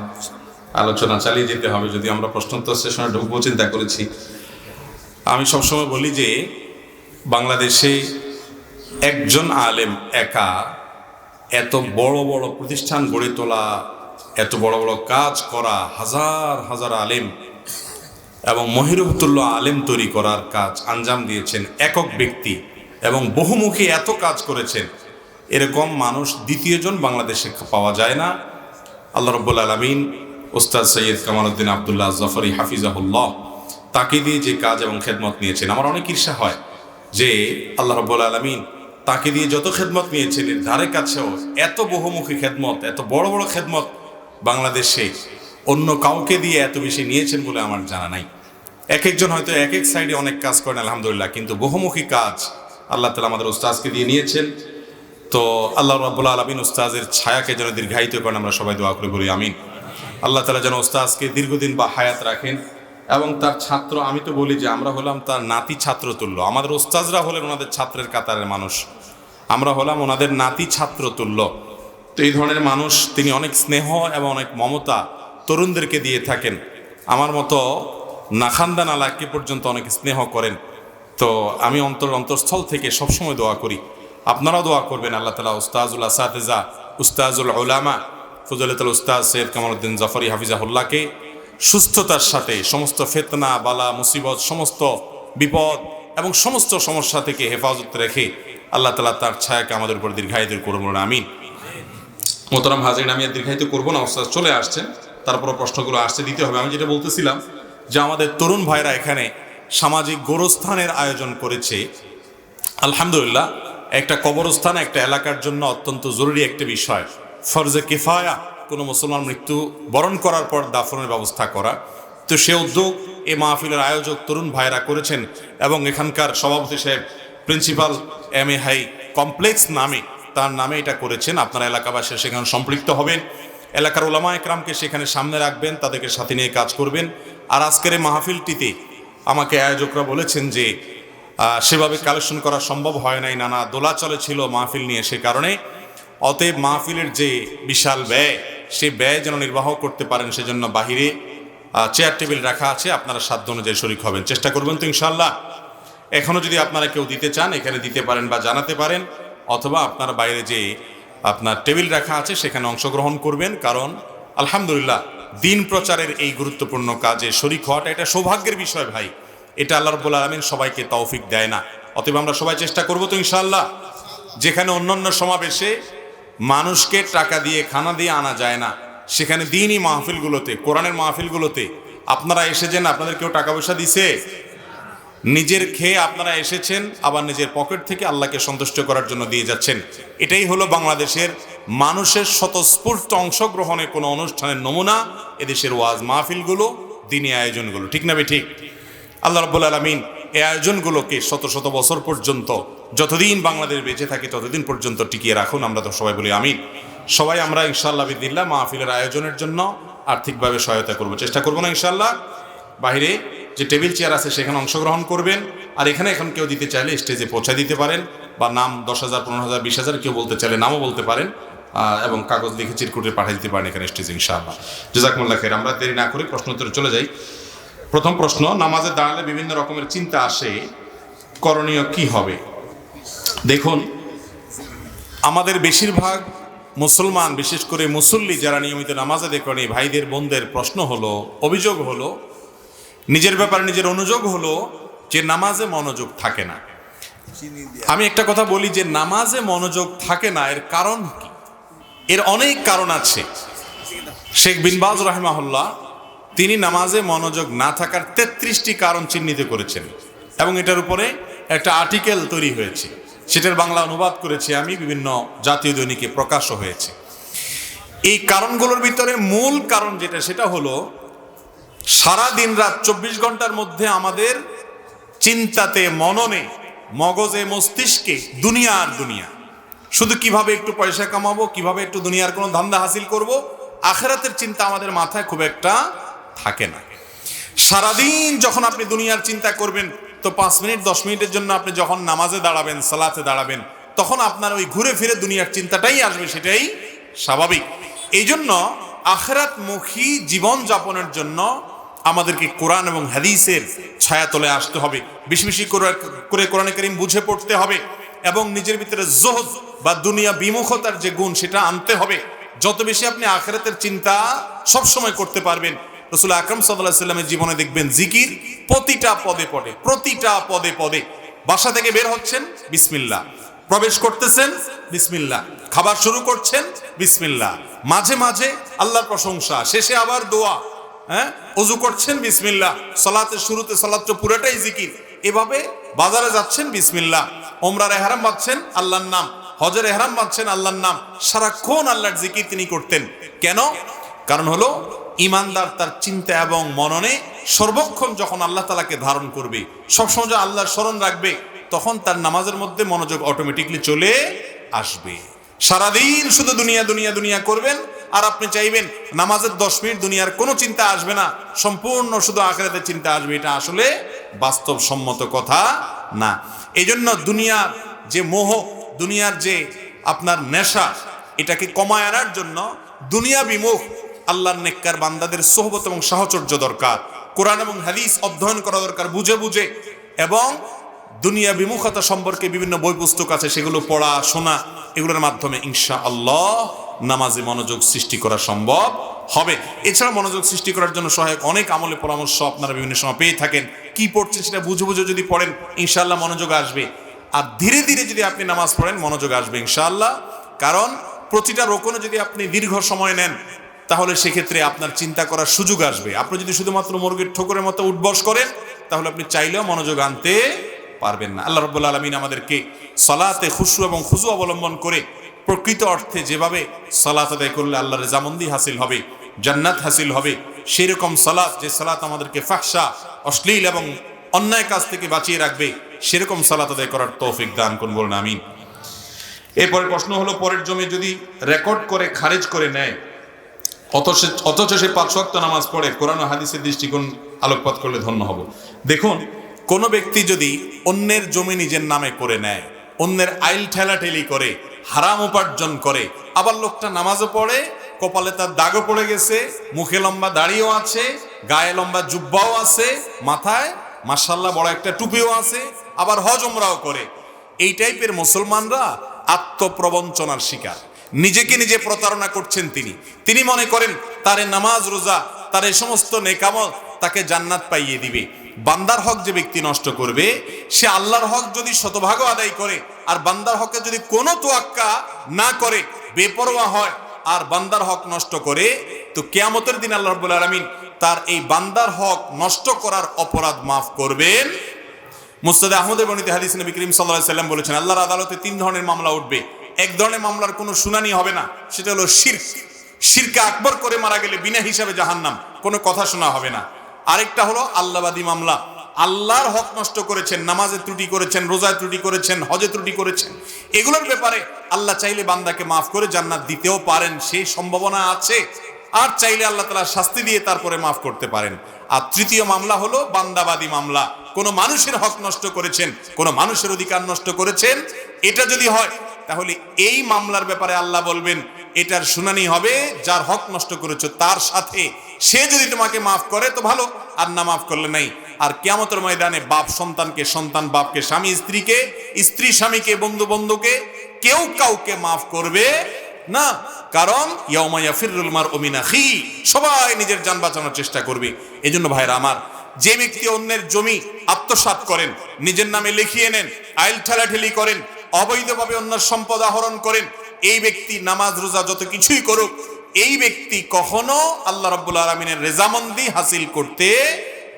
আলোচনা চালিয়ে যেতে হবে, যদি আমরা প্রশ্নোত্তর সেশনে ঢুকবো চিন্তা করেছি। আমি সবসময় বলি যে বাংলাদেশে একজন আলেম একা এত বড় বড় প্রতিষ্ঠান গড়ে তোলা, এত বড় বড় কাজ করা, হাজার হাজার আলেম এবং মহিরুতুল্য আলেম তৈরি করার কাজ আঞ্জাম দিয়েছেন একক ব্যক্তি, এবং বহুমুখী এত কাজ করেছেন, এরকম মানুষ দ্বিতীয়জন বাংলাদেশে পাওয়া যায় না। আল্লাহ রাব্বুল আলামিন ওস্তাদ সৈয়দ কামাল উদ্দিন আবদুল্লাহ জাফরি হাফিজাহুল্লাহ তাকে দিয়ে যে কাজ এবং খেদমত নিয়েছেন, আমার অনেক ঈর্ষা হয় যে আল্লাহ রাব্বুল আলামিন তাকে দিয়ে যত খেদমত নিয়েছেন এর ধারে কাছেও এত বহুমুখী খেদমত, এত বড় বড় খেদমত বাংলাদেশে অন্য কাউকে দিয়ে এত বেশি নিয়েছেন বলে আমার জানা নাই। এক একজন হয়তো এক এক সাইডে অনেক কাজ করেন আলহামদুলিল্লাহ, কিন্তু বহুমুখী কাজ আল্লাহ তাআলা আমাদের উস্তাদকে দিয়ে নিয়েছেন। তো আল্লাহ রাব্বুল আলামিন উস্তাদের ছায়াকে যেন দীর্ঘায়িত করেন, আমরা সবাই দোয়া করে বলি আমিন। আল্লাহ তাআলা যেন উস্তাদকে দীর্ঘদিন বা হায়াত রাখেন, এবং তার ছাত্র, আমি তো বলি যে আমরা হলাম তার নাতি ছাত্র তুল্য, আমাদের উস্তাদরা হলেন ওনাদের ছাত্রের কাতারের মানুষ, আমরা হলাম ওনাদের নাতি ছাত্র তুল্য। তো এই ধরনের মানুষ, তিনি অনেক স্নেহ এবং অনেক মমতা তরুণদেরকে দিয়ে থাকেন। আমার মতো নাখান্দান আলাকে পর্যন্ত অনেক স্নেহ করেন। তো আমি অন্তরস্থল থেকে সবসময় দোয়া করি, আপনারাও দোয়া করবেন আল্লাহ তাআলা উস্তাজুল আসাতিজা, উস্তাজুল উলামা ফজলাতুল উস্তাদ সৈয়দ কামাল উদ্দিন জাফরি হাফিজাহুল্লাহকে সুস্থতার সাথে সমস্ত ফিতনা বালা মুসিবত, সমস্ত বিপদ এবং সমস্ত সমস্যা থেকে হেফাজত রেখে আল্লাহ তাআলা তার ছায়াকে আমাদের উপর দীর্ঘায়িত করুন আমিন। মোহতারাম হাজিরিন, আমি আর দীর্ঘায়িত করবো না, উস্তাদ চলে আসছেন, তারপর প্রশ্নগুলো আসতে দিতে হবে। আমি যেটা বলতেছিলাম যে আমাদের তরুণ ভাইরা এখানে সামাজিক গোরস্থানের আয়োজন করেছে, আলহামদুলিল্লাহ। একটা কবরস্থান একটা এলাকার জন্য অত্যন্ত জরুরি একটা বিষয়, ফরজে কিফায়া, কোনো মুসলমান মৃত্যু বরণ করার পর দাফনের ব্যবস্থা করা। তো সে উদ্যোগ এই মাহফিলের আয়োজক তরুণ ভাইরা করেছেন, এবং এখানকার সভাপতি সাহেব প্রিন্সিপাল MA হাই কমপ্লেক্স নামে, তার নামে এটা করেছেন। আপনারা এলাকাবাসী সেখানে সম্পৃক্ত হবেন, এলাকার ওলামা একরামকে সেখানে সামনে রাখবেন, তাদেরকে সাথে নিয়ে কাজ করবেন। আর আজকের এই মাহফিলটিতে আমাকে আয়োজকরা বলেছেন যে সেভাবে কালেকশন করা সম্ভব হয় নাই, নানা দোলাচলে ছিল মাহফিল নিয়ে, সে কারণে অতএব মাহফিলের যে বিশাল ব্যয়, সে ব্যয় যেন নির্বাহ করতে পারেন, সেজন্য বাহিরে চেয়ার টেবিল রাখা আছে, আপনারা সাধ্য অনুযায়ী শরীক হবেন, চেষ্টা করবেন তো ইনশাআল্লাহ। এখনও যদি আপনারা কেউ দিতে চান এখানে দিতে পারেন বা জানাতে পারেন, অথবা আপনারা বাইরে যে আপনার টেবিল রাখা আছে সেখানে অংশগ্রহণ করবেন। কারণ আলহামদুলিল্লাহ দিন প্রচারের এই গুরুত্বপূর্ণ কাজে শরীক হওয়াটা এটা সৌভাগ্যের বিষয় ভাই, এটা আল্লাহ রাব্বুল আলামিন সবাইকে তৌফিক দেয় না। অতএব আমরা সবাই চেষ্টা করব তো ইনশাআল্লাহ। যেখানে অন্যান্য সমাবেশে মানুষকে টাকা দিয়ে খানা দিয়ে আনা যায় না, সেখানে দিনই মাহফিলগুলোতে, কোরআনের মাহফিলগুলোতে আপনারা এসেছেন, আপনাদের কেউ টাকা পয়সা দিছে? নিজের খেয়ে আপনারা এসেছেন, আবার নিজের পকেট থেকে আল্লাহকে সন্তুষ্ট করার জন্য দিয়ে যাচ্ছেন। এটাই হলো বাংলাদেশের মানুষের স্বতঃস্ফূর্ত অংশগ্রহণে কোনো অনুষ্ঠানের নমুনা, এদেশের ওয়াজ মাহফিলগুলো, দিনী আয়োজনগুলো, ঠিক না বে ঠিক? আল্লাহ রাব্বুল আলামিন এই আয়োজনগুলোকে শত শত বছর পর্যন্ত, যতদিন বাংলাদেশ বেঁচে থাকে ততদিন পর্যন্ত টিকিয়ে রাখুন, আমরা তো সবাই বলি আমিন। সবাই আমরা ইনশাআল্লাহ বিদিল্লাহ মাহফিলের আয়োজনের জন্য আর্থিকভাবে সহায়তা করব, চেষ্টা করবো না ইনশাআল্লাহ। বাহিরে যে টেবিল চেয়ার আছে সেখানে অংশগ্রহণ করবেন, আর এখানে এখন কেউ দিতে চাইলে স্টেজে পৌঁছায় দিতে পারেন, বা নাম 10,000 15,000 20,000 কেউ বলতে চাইলে নামও বলতে পারেন, এবং কাগজ লিখে চিরকুটে পাঠিয়ে দিতে পারেন এখানে স্টেজে ইনশাআল্লাহ। জাযাকুমুল্লাহ খাইর। আমরা দেরি না করে প্রশ্ন উত্তরে চলে যাই। প্রথম প্রশ্ন, নামাজে দাঁড়ালে বিভিন্ন রকমের চিন্তা আসে, করণীয় কি হবে? দেখুন, আমাদের বেশিরভাগ মুসলমান, বিশেষ করে মুসল্লি যারা নিয়মিত নামাজে দেখেন, এই ভাইদের বোনদের প্রশ্ন হলো, অভিযোগ হলো, নিজের ব্যাপারে নিজের অনুযোগ হলো যে নামাজে মনোযোগ থাকে না। আমি একটা কথা বলি যে নামাজে মনোযোগ থাকে না, এর কারণ কি? এর অনেক কারণ আছে। শেখ বিন বাজ রাহিমাহুল্লাহ তিনি নামাজে মনোযোগ না থাকার 33টি কারণ চিহ্নিত করেছেন এবং এটার উপরে একটা আর্টিকেল তৈরি হয়েছে, সেটার বাংলা অনুবাদ করেছি আমি, বিভিন্ন জাতীয় দৈনিকে প্রকাশও হয়েছে। এই কারণগুলোর ভিতরে মূল কারণ যেটা, সেটা হলো সারা দিন রাত 24 ঘন্টার মধ্যে আমাদের চিন্তাতে, মননে, মগজে, মস্তিষ্কে দুনিয়া, শুধু কিভাবে একটু পয়সা কামাবো, কিভাবে একটু দুনিয়ার কোনো ধান্দা হাসিল করব, আখিরাতের চিন্তা আমাদের মাথায় খুব একটা থাকে না। সারাদিন যখন আপনি দুনিয়ার চিন্তা করবেন, তো 5 মিনিট 10 মিনিটের জন্য আপনি যখন নামাজে দাঁড়াবেন, সালাতে দাঁড়াবেন, তখন আপনার ওই ঘুরে ফিরে দুনিয়ার চিন্তাটাই আসবে, সেটাই স্বাভাবিক। এই জন্য আখিরাতমুখী জীবন যাপনের জন্য আমাদেরকে কোরআন এবং হাদিসের ছায়াতলে আসতে হবে, বেশি বেশি করে কোরআনে কারীম বুঝে পড়তে হবে এবং নিজের ভিতরে জোহদ বা দুনিয়া বিমুখতার যে গুণ, সেটা আনতে হবে। যত বেশি আপনি আখিরাতের চিন্তা সবসময় করতে পারবেন, রাসূল আকরাম সাল্লাল্লাহু আলাইহি ওয়াসাল্লামের জীবনে দেখবেন জিকির প্রতিটা পদে পদে। বাসা থেকে বের হচ্ছেন বিসমিল্লাহ, প্রবেশ করতেছেন বিসমিল্লাহ, খাবার শুরু করছেন বিসমিল্লাহ, মাঝে মাঝে আল্লাহর প্রশংসা, শেষে আবার দোয়া, ওযু করছেন বিসমিল্লাহ, সালাতের শুরুতে সালাত পুরোটাই জিকির, এভাবে বাজারে যাচ্ছেন বিসমিল্লাহ, ওমরার ইহরাম বাঁধছেন আল্লাহর নাম, হজের ইহরাম বাঁধছেন আল্লাহর নাম, সারাক্ষণ আল্লাহর জিকির তিনি করতেন। কেন? কারণ হলো ইমানদার তার চিন্তা এবং মননে সর্বক্ষণ যখন আল্লাহ তাআলাকে ধারণ করবে, সবসময় যে আল্লাহর স্মরণ রাখবে, তখন তার নামাজের মধ্যে মনোযোগ অটোমেটিকলি চলে আসবে। সারাদিন শুধু দুনিয়া করবেন আর আপনি চাইবেন নামাজের 10 মিনিট দুনিয়ার কোনো চিন্তা আসবে না, সম্পূর্ণ শুধু আখিরাতের চিন্তা আসবে, এটা আসলে বাস্তবসম্মত কথা না। এই জন্য দুনিয়ার যে মোহ, দুনিয়ার যে আপনার নেশা, এটাকে কমায় আনার জন্য দুনিয়া বিমুখ আল্লাহর নেককার বান্দাদের সোহবত এবং সাহচর্য দরকার, কোরআন এবং হাদিস অধ্যয়ন করা দরকার বুঝে বুঝে, এবং দুনিয়া বিমুখতা সম্পর্কে বিভিন্ন বই পুস্তক আছে, সেগুলো পড়া শোনা, এগুলোর মাধ্যমে ইনশাআল্লাহ নামাজে মনোযোগ সৃষ্টি করা সম্ভব হবে। এছাড়া মনোযোগ সৃষ্টি করার জন্য সহায়ক অনেক আমলে পরামর্শ আপনারা বিভিন্ন সময় পেয়ে থাকেন। কি পড়ছেন সেটা বুঝে বুঝে যদি পড়েন, ইনশাআল্লাহ মনোযোগ আসবে। আর ধীরে ধীরে যদি আপনি নামাজ পড়েন, মনোযোগ আসবে ইনশাআল্লাহ। কারণ প্রতিটা রোকনে যদি আপনি দীর্ঘ সময় নেন, তাহলে সেক্ষেত্রে আপনার চিন্তা করার সুযোগ আসবে। আপনি যদি শুধুমাত্র মুরগির ঠোকরের মতো উঠবস করেন, তাহলে আপনি চাইলেও মনোযোগ আনতে পারবেন না। আল্লাহ রাব্বুল আলামিন আমাদেরকে সালাতে খুশু এবং খুজু অবলম্বন করে প্রকৃত অর্থে যেভাবে সালাত আদায় করলে আল্লাহর রেজামন্দি হাসিল হবে, জান্নাত হাসিল হবে, সেই রকম সালাত, যে সালাত আমাদেরকে ফাহশা, অশ্লীল এবং অন্যায় কাজ থেকে বাঁচিয়ে রাখবে, সেরকম সালাত আদায় করার তৌফিক দান করুন, বলুন আমিন। এরপরে প্রশ্ন হলো, পরের জমি যদি রেকর্ড করে খারিজ করে নেয়, অথচ সে 5 ওয়াক্ত নামাজ পড়ে, কোরআন ও হাদিসের দৃষ্টিকোণ আলোকপাত করলে ধন্য হব। দেখুন, কোনো ব্যক্তি যদি অন্যের জমি নিজের নামে করে নেয়, অন্যের আইল ঠেলাঠেলি করে, হারাম উপার্জন করে, আবার লোকটা নামাজও পড়ে, কপালে তার দাগও পড়ে গেছে, মুখে লম্বা দাড়িও আছে, গায়ে লম্বা জুব্বাও আছে, মাথায় মাশাআল্লাহ বড় একটা টুপিও আছে, আবার হজ উমরাও করে, এই টাইপের মুসলমানরা আত্মপ্রবঞ্চনার শিকার, নিজেকে নিজে প্রতারণা করছেন। তিনি মনে করেন তার নামাজ রোজা, তার এই সমস্ত নেকামত তাকে জান্নাত পাইয়ে দিবে। বান্দার হক যে ব্যক্তি নষ্ট করবে, সে আল্লাহর হক যদি শতভাগও আদায় করে আর বান্দার হকে যদি কোনো তোয়াক্কা না করে, বেপরোয়া হয় আর বান্দার হক নষ্ট করে, তো কিয়ামতের দিন আল্লাহ রাব্বুল আলামিন তার এই বান্দার হক নষ্ট করার অপরাধ মাফ করবেন। মুসনাদ আহমদের বর্ণিত হাদিস নবী করিম সাল্লাল্লাহু আলাইহি ওয়াসাল্লাম বলেছেন, আল্লাহর আদালতে 3 ধরনের মামলা উঠবে। এক ধরনের মামলার কোনো শুনানি হবে না, সেটা হলো শিরকে আকবর করে মারা গেলে বিনা হিসাবে জাহান্নাম, কোনো কথা শোনা হবে না। আরেকটা হলো আল্লাহবাদী মামলা, আল্লাহর হক নষ্ট করেছেন, নামাজে ত্রুটি করেছেন, রোজায় ত্রুটি করেছেন, হজে ত্রুটি করেছেন, এগুলোর ব্যাপারে আল্লাহ চাইলে বান্দাকে মাফ করে জান্নাত দিতেও পারেন, সেই সম্ভাবনা আছে। আর চাইলে আল্লাহ তাআলা শাস্তি দিয়ে তারপরে মাফ করতে পারেন। আর তৃতীয় মামলা হলো বান্দাবাদী মামলা, কোনো মানুষের হক নষ্ট করেছেন, কোনো মানুষের অধিকার নষ্ট করেছেন, এটা যদি হয়, তাহলে এই মামলার ব্যাপারে আল্লাহ বলবেন এটার শুনানি হবে যার হক নষ্ট করেছো তার সাথে, সে যদি তোমাকে মাফ করে তো ভালো, আর না মাফ করলে নাই। আর কিয়ামতের ময়দানে বাপ সন্তানকে, সন্তান বাপকে, স্বামী স্ত্রীকে, স্ত্রী স্বামীকে, বন্ধু বন্ধুকে, কেউ কাউকে মাফ করবে না। কারণ ইয়াউমা ইয়াফিরুল মারউ মিন আখি, সবাই নিজের জান বাঁচানোর চেষ্টা করবে। এজন্য ভাইরা আমার, যে ব্যক্তি অন্যের জমি আত্মসাৎ করেন, নিজের নামে লিখিয়ে নেন, আইল ঠেলাঠেলি করেন, অবৈধভাবে অন্যের সম্পদ আহরণ করেন, এই ব্যক্তি নামাজ রোজা যত কিছুই করুক, এই ব্যক্তি কখনো আল্লাহ রাব্বুল আলামিনের রেজামন্দি হাসিল করতে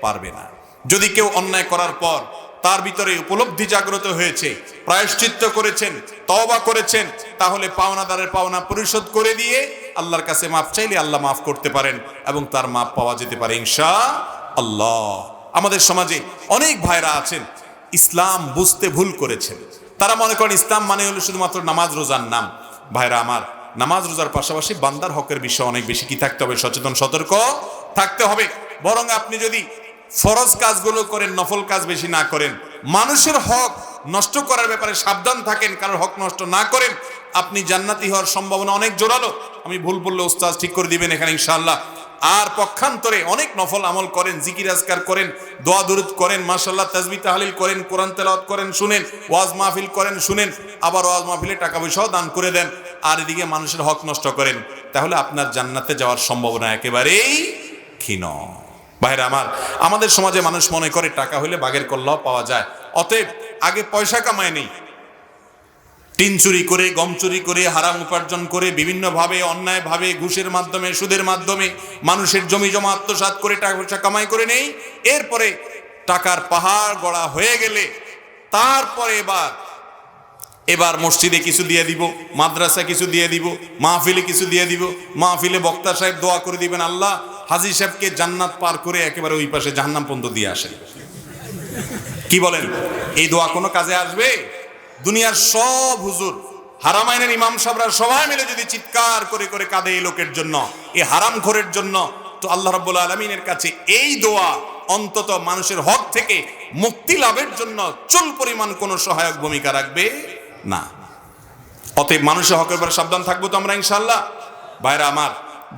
পারবে না। যদি কেউ অন্যায় করার পর তার ভিতরে উপলব্ধি জাগ্রত হয়েছে, প্রায়শ্চিত্ত করেছেন, তওবা করেছেন, তাহলে পাওনাদারের পাওনা পরিশোধ করে দিয়ে আল্লাহর কাছে মাফ চাইলে আল্লাহ মাফ করতে পারেন এবং তার মাফ পাওয়া যেতে পারে ইনশাআল্লাহ। আমাদের সমাজে অনেক ভাইরা আছেন ইসলাম বুঝতে ভুল করেছেন। তারা মনে করেন ইসলাম মানে হলো শুধুমাত্র নামাজ রোজার নাম। ভাইরা আমার, নামাজ রোজার পাশাপাশি বান্দার হকের বিষয়ে অনেক বেশি কি থাকতে হবে, সচেতন সতর্ক থাকতে হবে। বরং আপনি যদি ফরজ কাজগুলো করেন, নফল কাজ বেশি না করেন, মানুষের হক নষ্ট করার ব্যাপারে সাবধান থাকেন, কারোর হক নষ্ট না করেন, আপনি জান্নাতি হওয়ার সম্ভাবনা অনেক জোরালো। আমি ভুল বললে ওস্তাদ ঠিক করে দিবেন এখানে ইনশাআল্লাহ। আর পক্ষান্তরে অনেক নফল আমল করেন, জিকির আজকার করেন, দোয়া দুরুদ করেন, মাশাআল্লাহ তাসবিহ তাহলিল করেন, কোরআন তেলাওয়াত করেন শুনেন, ওয়াজ মাহফিল করেন শুনেন, আবার ওয়াজ মাহফিলে টাকা পয়সাও দান করে দেন, আর এদিকে মানুষের হক নষ্ট করেন, তাহলে আপনার জান্নাতে যাওয়ার সম্ভাবনা একেবারেই ক্ষীণ। ভাইরা আমার, আমাদের সমাজে মানুষ মনে করে টাকা হইলে বাঘের কল্লাও পাওয়া যায়। অতএব আগে পয়সা কামায় নেই, টিন চুরি করে, গম চুরি করে, হারাম উপার্জন করে, বিভিন্নভাবে অন্যায়ভাবে ঘুষের মাধ্যমে, সুদের মাধ্যমে মানুষের জমি জমা আত্মসাৎ করে টাকা পয়সা কামাই করে নেই। এরপরে টাকার পাহাড় গড়া হয়ে গেলে তারপরে এবার মসজিদে কিছু দিয়ে দিব, মাদ্রাসা কিছু দিয়ে দিব, মাহফিলে কিছু দিয়ে দিব, মাহফিলে বক্তা সাহেব দোয়া করে দিবেন আল্লাহ হাজী সাহেবকে জান্নাত পার করে একেবারে ওই পাশে জাহান্নাম পর্যন্ত দিয়ে আসেন। কি বলেন, এই দোয়া কোনো কাজে আসবে? দুনিয়ার সব হুজুর, হারামাইনের ইমাম সাহেবরা সবাই মিলে যদি চিৎকার করে করে কাঁদে এই লোকের জন্য, এই হারামখোরের জন্য, তো আল্লাহ রাব্বুল আলামিনের কাছে এই দোয়া অন্তত মানুষের হক থেকে মুক্তি লাভের জন্য চুল পরিমাণ কোনো সহায়ক ভূমিকা রাখবে না। অতএব মানুষের হকের ব্যাপারে সাবধান থাকবো তো আমরা ইনশাআল্লাহ। ভাইরা আমার,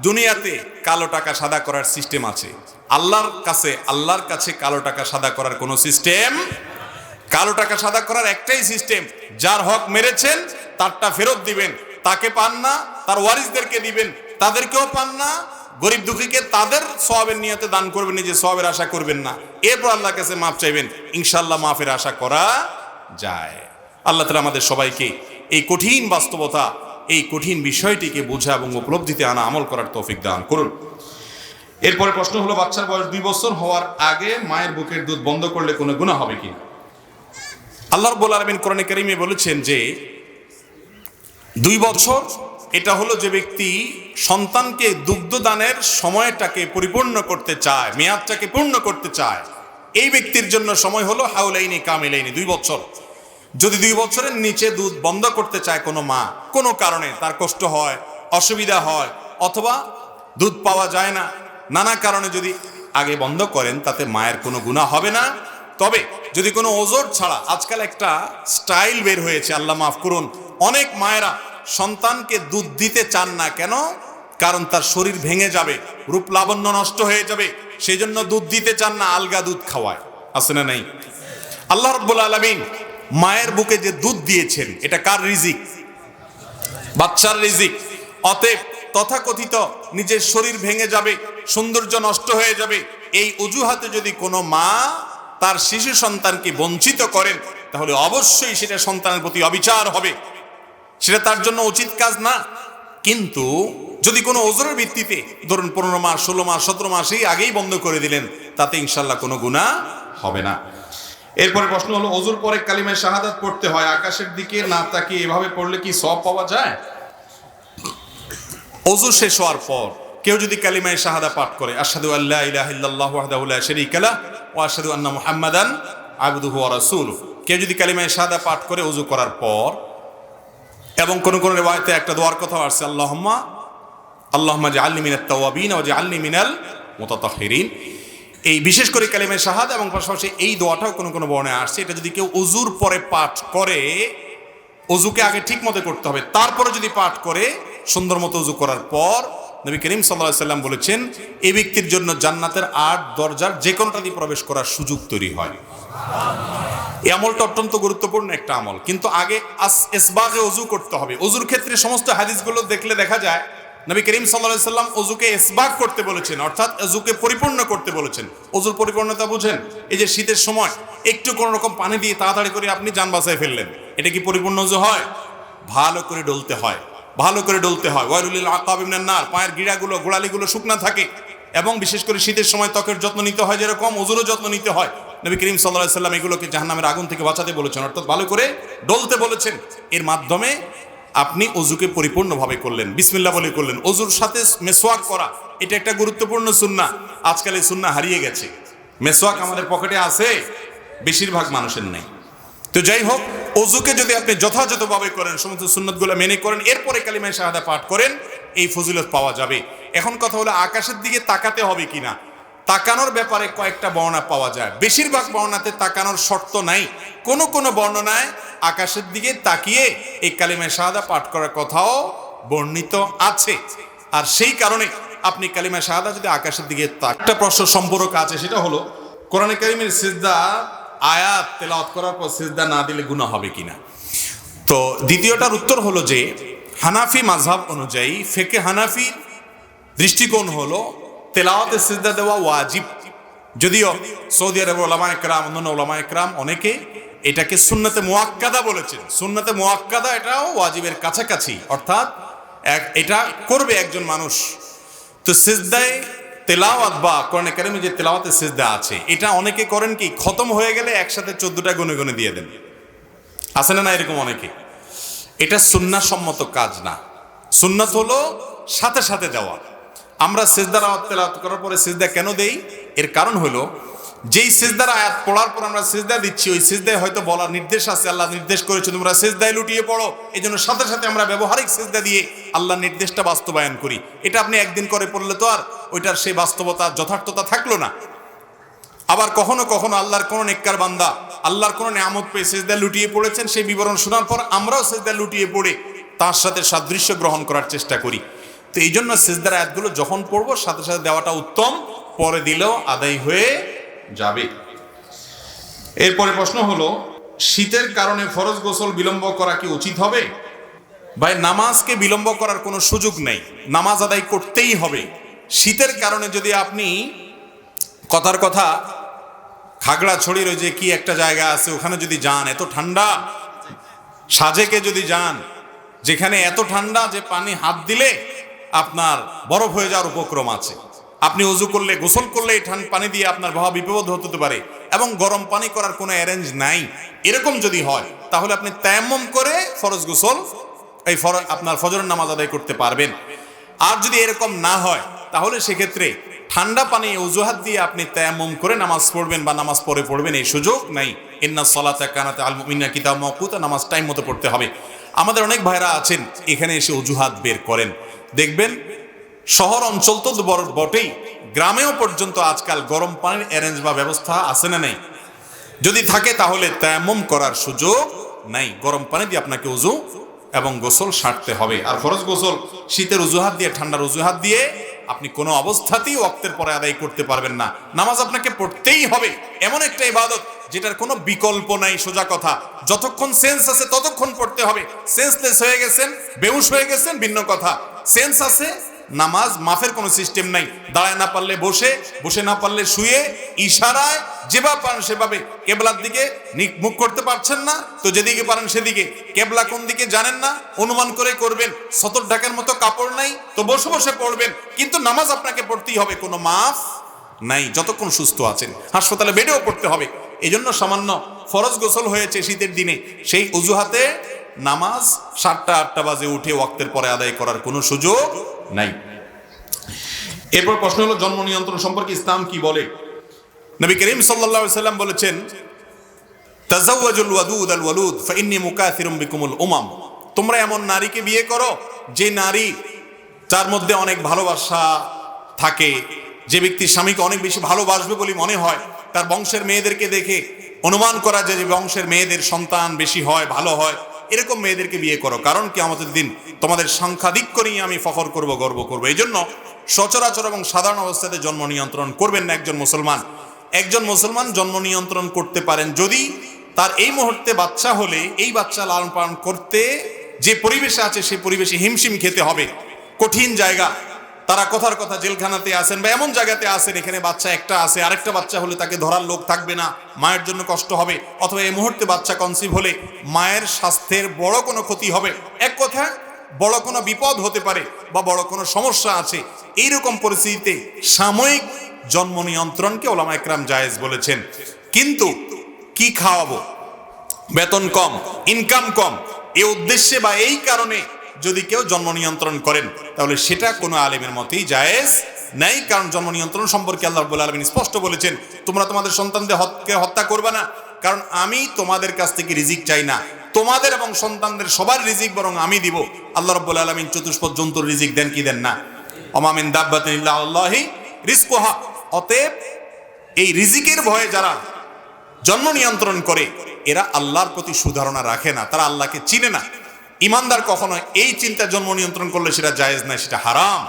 দুনিয়াতে কালো টাকা সাদা করার সিস্টেম আছে, আল্লাহর কাছে কালো টাকা সাদা করার কোনো সিস্টেম, কালো টাকা সাদা করার একটাই সিস্টেম, যার হক মেরেছেন তারটা ফেরত দিবেন, তাকে পান না তার ওয়ারিসদেরকে দিবেন, তাদেরকেও পান না, গরিব দুঃখীকে তাদের সওয়াবের নিয়তে দান করবেন, নিজে সওয়াবের আশা করবেন না, এরপর আল্লাহর কাছে মাফ চাইবেন, ইনশাআল্লাহ মাফের আশা করা যায়। আল্লাহ তাআলা আমাদের সবাইকে এই কঠিন বাস্তবতা, এই কঠিন বিষয়টিকে বোঝা এবং উপলব্ধিতে আনা, আমল করার তৌফিক দান করুন। এরপরে প্রশ্ন হলো, বাচ্চার বয়স 2 বছর হওয়ার আগে মায়ের বুকের দুধ বন্ধ করলে কোনো গুনাহ হবে কিনা? আল্লাহ রাব্বুল আলামিন কোরআনে কারীমে বলেছেন যে 2 বছর এটা হলো যে ব্যক্তি সন্তানকে দুগ্ধদানের সময়টাকে পরিপূর্ণ করতে চায়, মেয়াদটাকে পূর্ণ করতে চায়, এই ব্যক্তির জন্য সময় হলো হাউলাইনি কামিলাইনি, 2 বছর। যদি 2 বছরের নিচে দুধ বন্ধ করতে চায় কোনো মা, কোনো কারণে তার কষ্ট হয়, অসুবিধা হয়, অথবা দুধ পাওয়া যায় না, নানা কারণে যদি আগে বন্ধ করেন, তাতে মায়ের কোনো গুনাহ হবে না। তবে যদি কোনো ওজর ছাড়া, আজকাল একটা স্টাইল বের হয়েছে, আল্লাহ মাফ করুন, অনেক মায়েরা সন্তানকে দুধ দিতে চান না, কেন? কারণ তার শরীর ভেঙে যাবে, রূপ লাবণ্য নষ্ট হয়ে যাবে, সেই জন্য দুধ দিতে চান না, আলগা দুধ খাওয়ায়। আছে না নাই? আল্লাহ রাব্বুল আলামিন মায়ের বুকে যে দুধ দিয়েছেন, এটা কার রিজিক? বাচ্চার রিজিক। অতএব তথাকথিত নিজের শরীর ভেঙে যাবে, সৌন্দর্য নষ্ট হয়ে যাবে, এই অজুহাতে যদি কোনো মা তার শিশু সন্তানকে বঞ্চিত করেন, তাহলে অবশ্যই সেটা সন্তানের প্রতি অবিচার হবে, সেটা তার জন্য উচিত কাজ না। কিন্তু যদি কোনো ওজরের ভিত্তিতে ধরুন 15 মাস, 16 মাস, 17 মাস এই আগেই বন্ধ করে দিলেন, তাতে ইনশাআল্লাহ কোনো গুনাহ হবে না। এরপরে প্রশ্ন হলো, ওযুর পরে কালিমায়ে শাহাদাত পড়তে হয়, আকাশের দিকে না তাকিয়ে এভাবে পড়লে কি সওয়াব পাওয়া যায়? ওযু শেষ হওয়ার পর কেউ যদি কালিমায়ে শাহাদা পাঠ করে, আশহাদু আল্লা ইলাহা ইল্লাল্লাহু ওয়াহদাহু লা শারীকা লাহু ওয়া আশহাদু আন্না মুহাম্মাদান আবদুহু ওয়া রাসূলুহু, কেউ যদি কালিমায়ে শাহাদা পাঠ করে ওযু করার পর, এবং কোন কোন রিওয়ায়াতে একটা দোয়ার কথা আছে, আল্লাহুম্মা জাআলনি মিনাত তাওয়াবিন ওয়া জাআলনি মিনাল মুতাতাহহিরিন, এই বিশেষ করে কালিমায়ে শাহাদা এবং পাশাপাশি এই দোয়াটাও কোন কোন বর্ণনায় আসছে। এটা যদি কেউ ওযুর পরে পাঠ করে, ওযুকে আগে ঠিক মতো করতে হবে, তারপরে যদি পাঠ করে সুন্দর মতো ওযু করার পর, নবী করিম সাল্লাল্লাহু আলাইহি সাল্লাম বলেছেন এই ব্যক্তির জন্য জান্নাতের 8 দরজার যে কোনোটা দিয়ে প্রবেশ করার সুযোগ তৈরি হয়। এই আমলটা অত্যন্ত গুরুত্বপূর্ণ একটা আমল, কিন্তু আগে ইসবাগে ওযু করতে হবে। ওযুর ক্ষেত্রে সমস্ত হাদিসগুলো দেখলে দেখা যায় নবী করিম সাল্লাল্লাহু আলাইহি সাল্লাম ওযুকে ইসবাগ করতে বলেছেন, অর্থাৎ ওযুকে পরিপূর্ণ করতে বলেছেন। ওযুর পরিপূর্ণতা বুঝেন? এই যে শীতের সময় একটু কোনো রকম পানি দিয়ে তাড়াতাড়ি করে আপনি জান বাঁচায় ফেললেন, এটা কি পরিপূর্ণ ওযু হয়? ভালো করে ডলতে হয়, ভালো করে ডলতে হয়। ওয়াইলুল লিল আকাবি মিনান নার, পায়ের গিড়াগুলো গোড়ালিগুলো শুকনা থাকে, এবং বিশেষ করে শীতের সময় ত্বকের যত্ন নিতে হয়, যেরকম ওযুরও যত্ন নিতে হয়। নবী করিম সাল্লাল্লাহু আলাইহি সাল্লাম এগুলোকে জাহান্নামের আগুন থেকে বাঁচাতে বলেছেন, অর্থাৎ ভালো করে ডলতে বলেছেন। এর মাধ্যমে আপনি ওযুকে পরিপূর্ণভাবে করলেন, বিসমিল্লাহ বলে করলেন। ওযুর সাথে মেসওয়াক করা, এটা একটা গুরুত্বপূর্ণ সুন্নাহ। আজকাল এই সুন্নাহ হারিয়ে গেছে। মেসওয়াক আমাদের পকেটে আছে, বেশিরভাগ মানুষের নেই। তো যাই হোক, ওযুকে যদি আপনি যথাযথভাবে করেন, সমস্ত সুন্নতগুলো মেনে করেন, এরপরে কালিমায়ে শাহাদা পাঠ করেন, এই ফজিলত পাওয়া যাবে। এখন কথা হলো আকাশের দিকে তাকাতে হবে কিনা। তাকানোর ব্যাপারে কয়েকটা বর্ণনা পাওয়া যায়। বেশিরভাগ বর্ণনাতে তাকানোর শর্ত নাই। কোন কোন বর্ণনায় আকাশের দিকে তাকিয়ে এই কালিমায়ে শাহাদা পাঠ করার কথাও বর্ণিত আছে। আর সেই কারণে আপনি কালিমায়ে শাহাদা যদি আকাশের দিকে একটা প্রশ্ন সম্পর্ক আছে, সেটা হলো কোরআনে কারিমের সিজদা আয়াত তেলাওয়াত করার পর সিজদা না দিলে গুনাহ হবে কিনা। তো দ্বিতীয়টার উত্তর হলো যে হানাফি মাযহাব অনুযায়ী, ফিকহে হানাফি দৃষ্টিকোণ হলো তেলাওয়াতে সিজদা দেওয়া ওয়াজিব। যদিও সৌদি আরবের উলামায়ে কেরাম, অন্যান্য উলামায়ে কেরাম অনেকে এটাকে সুন্নতে মুআক্কাদা বলেছেন। সুন্নতে মুআক্কাদা এটাও ওয়াজিবের কাছাকাছি, অর্থাৎ এটা করবে একজন মানুষ। তো সিজদায় তেলাওয়াত বা কোরআনে কারিমে যে তেলাওয়াতের সিজদা আছে, এটা অনেকে করেন কি, খতম হয়ে গেলে একসাথে 14টা গুনে গুনে দিয়ে দেন। আছে না এরকম অনেকে? এটা সুন্নাহ সম্মত কাজ না। সুন্নাত হলো সাথে সাথে দেওয়া। আমরা সিজদার আয়াত তেলাওয়াত করার পরে সিজদা কেন দেই? এর কারণ হলো, যেই সিজদার আয়াত পড়ার পর আমরা সিজদা দিচ্ছি, ওই সিজদায় হয়তো বলার নির্দেশ আছে, আল্লাহ নির্দেশ করেছে তোমরা সিজদায় লুটিয়ে পড়ো। এই জন্য সাথে সাথে আমরা ব্যবহারিক সিজদা দিয়ে আল্লাহর নির্দেশটা বাস্তবায়ন করি। এটা আপনি একদিন করে পড়লে তো আর ওইটার সেই বাস্তবতা, যথার্থতা থাকলো না। আবার কখনো কখনো আল্লাহর কোনো নেককার বান্দা আল্লাহর কোনো নিয়ামত পেয়ে সিজদায় লুটিয়ে পড়েছেন, সেই বিবরণ শোনার পর আমরাও সিজদায় লুটিয়ে পড়ে তার সাথে সাদৃশ্য গ্রহণ করার চেষ্টা করি। তো এই জন্য সিজদার আয়াতগুলো যখন পড়বো সাথে সাথে দেওয়াটা উত্তম, পরে দিলেও আদায় হয়ে যাবে। এরপরে প্রশ্ন হলো, শীতের কারণে ফরজ গোসল বিলম্ব করা কি উচিত হবে? ভাই, নামাজকে বিলম্ব করার কোনো সুযোগ নেই, নামাজ আদায় করতেই হবে। শীতের কারণে যদি আপনি কথার কথা খাগড়াছড়ির ওই যে কি একটা জায়গা আছে, ওখানে যদি যান, এত ঠান্ডা, সাজেকে যদি যান, যেখানে এত ঠান্ডা যে পানি হাত দিলে আপনার বরফ হয়ে যাওয়ার উপক্রম আছে, আপনি ওযু করলে, গোসল করলে এই ঠান্ডা পানি দিয়ে আপনার মহা বিপদ হতে পারে, এবং গরম পানি করার কোনো অ্যারেঞ্জ নাই, এরকম যদি হয় তাহলে আপনি তায়াম্মুম করে ফরজ গোসল, এই আপনার ফজরের নামাজ আদায় করতে পারবেন। আর যদি এরকম না হয় তাহলে সেক্ষেত্রে ঠান্ডা পানি অজুহাত দিয়ে আপনি তায়াম্মুম করে নামাজ পড়বেন বা নামাজ পড়ে পড়বেন, এই সুযোগ নাই। ইন্নাস সালাতা কানাত আলাল মুমিনিনা কিতাবাম মাওকুতা, নামাজ টাইম মতো পড়তে হবে। আমাদের অনেক ভাইরা আছেন এখানে এসে অজুহাত বের করেন, দেখবেন শহর অঞ্চল তো বটেই, গ্রামেও পর্যন্ত আজকাল গরম পানির অ্যারেঞ্জ বা ব্যবস্থা আছে না নেই? যদি থাকে তাহলে তায়াম্মুম করার সুযোগ নাই, গরম পানি দিয়ে আপনাকে ওযু এবং গোসল সারতে হবে। আর ফরজ গোসল শীতের অজুহাত দিয়ে, ঠান্ডার অজুহাত দিয়ে আপনি কোনো অবস্থাতেই ওয়াক্তের পরে আদায় করতে পারবেন না। নামাজ আপনাকে পড়তেই হবে, এমন একটা ইবাদত যেটার কোনো বিকল্প নাই। সোজা কথা, যতক্ষণ সেন্স আছে ততক্ষণ পড়তে হবে। সেন্সলেস হয়ে গেছেন, বেহুশ হয়ে গেছেন, ভিন্ন কথা। সেন্স আছে, নামাজ মাফের কোনো সিস্টেম নাই। দাঁড়ায় না পারলে বসে, বসে না পারলে শুয়ে, ইশারায় যেভাবে পারেন সেভাবে। কেবলার দিকে মুখ করতে পারছেন না তো যেদিকে পারেন সেদিকে, কেবলা কোন দিকে জানেন না অনুমান করে করবেন। সতর ঢাকার মতো কাপড় নাই তো বসে বসে পড়বেন, কিন্তু নামাজ আপনাকে পড়তেই হবে, কোনো মাফ নাই যতক্ষণ সুস্থ আছেন। হাসপাতালে বেডেও পড়তে হবে। এই জন্য সামান্য ফরজ গোসল হয়েছে শীতের দিনে, সেই অজুহাতে নামাজ 7টা-8টা বাজে উঠে ওয়াক্তের পরে আদায় করার কোনো সুযোগ নাই। এরপর প্রশ্ন হলো, জন্ম নিয়ন্ত্রণ সম্পর্কে ইসলাম কি বলে? নবী করিম সাল্লাল্লাহু আলাইহি সাল্লাম বলেছেন, তাজাওয়াজুল ওয়াদুদ আল ওয়ালুদ ফাইন্নী মুকাথিরুম বিকুমুল উমাম। তোমরা এমন নারীকে বিয়ে করো যে নারী, যার মধ্যে অনেক ভালোবাসা থাকে, যে ব্যক্তি স্বামীকে অনেক বেশি ভালোবাসবে বলে মনে হয়, তার বংশের মেয়েদেরকে দেখে অনুমান করা যায় যে বংশের মেয়েদের সন্তান বেশি হয়, ভালো হয়, এরকম মেয়েদেরকে বিয়ে করো। কারণ কিয়ামতের দিন তোমাদের সংখ্যাধিক্য নিয়ে আমি ফখর করব, গর্ব করব। এই জন্য সচরাচর এবং সাধারণ অবস্থাতে জন্ম নিয়ন্ত্রণ করবেন না একজন মুসলমান। একজন মুসলমান জন্ম নিয়ন্ত্রণ করতে পারেন যদি তার এই মুহূর্তে বাচ্চা হলে এই বাচ্চা লালন পালন করতে যে পরিবেশে আছে সেই পরিবেশে হিমশিম খেতে হবে। কঠিন জায়গা, তারা কথার কথা জেলখানাতে আছেন বা এমন জায়গাতে আছেন এখানে বাচ্চা একটা আছে, আরেকটা বাচ্চা হলে তাকে ধরার লোক থাকবে না, মায়ের জন্য কষ্ট হবে, অথবা এই মুহূর্তে বাচ্চা কনসিভ হলে মায়ের স্বাস্থ্যের বড় কোনো ক্ষতি হবে। এক কথা, বড় কোনো বিপদ হতে পারে বা বড় কোনো সমস্যা আছে, এইরকম পরিস্থিতিতে সাময়িক জন্ম নিয়ন্ত্রণকে ওলামা একরাম জায়েজ বলেছেন। কিন্তু কি খাওয়াবো, বেতন কম, ইনকাম কম, এই উদ্দেশ্যে বা এই কারণে যদি কেউ জন্ম নিয়ন্ত্রণ করেন তাহলে সেটা কোনো আলেমের মতেই জায়েজ নাই। কারণ জন্ম নিয়ন্ত্রণ সম্পর্কে আল্লাহ রাব্বুল আলামিন স্পষ্ট বলেছেন, তোমরা তোমাদের সন্তানদের হত্যা করবে না, কারণ আমি তোমাদের কাছ থেকে রিজিক চাই না, তোমাদের এবং সন্তানদের সবার রিজিক বরং আমি দিব। আল্লাহ রাব্বুল আলামিন চতুষ্পদ জন্তুর রিজিক দেন কি দেন না? ওমা মিন দাব্বাতিন ইল্লা আলাল্লাহি রিজকুহা। অতএব এই রিজিকের ভয়ে যারা জন্ম নিয়ন্ত্রণ করে এরা আল্লাহর প্রতি সুধারণা রাখে না, তারা আল্লাহকে চিনে না। ইমানদার কখনো এই চিন্তা জন্ম নিয়ন্ত্রণ করলে সেটা জায়েজ নাই, সেটা হারাম।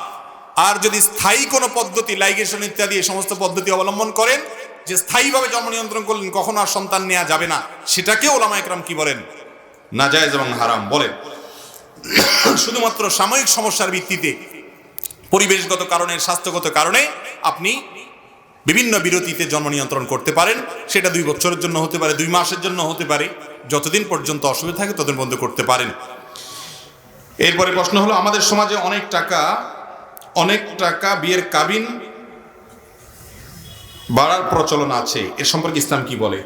আর যদি স্থায়ী কোনো পদ্ধতি, লাইগেশন ইত্যাদি এই সমস্ত পদ্ধতি অবলম্বন করেন যে স্থায়ীভাবে জন্ম নিয়ন্ত্রণ করলেন, কখনো আর সন্তান নেওয়া যাবে না, সেটাকে ওলামা একরাম কি বলেন? নাজায়েজ এবং হারাম বলেন। শুধুমাত্র সাময়িক সমস্যার ভিত্তিতে, পরিবেশগত কারণে, স্বাস্থ্যগত কারণে আপনি বিভিন্ন বিরতিতে জন্ম নিয়ন্ত্রণ করতে পারেন। সেটা 2 বছরের জন্য হতে পারে, 2 মাসের জন্য হতে পারে, যতদিন পর্যন্ত অসুবিধা থাকে ততদিন বন্ধ করতে পারেন। এরপরে প্রশ্ন হলো, আমাদের সমাজে অনেক টাকা বিয়ের কাবিন বাড়ার প্রচলন আছে, এর সম্পর্কে ইসলাম কি বলে?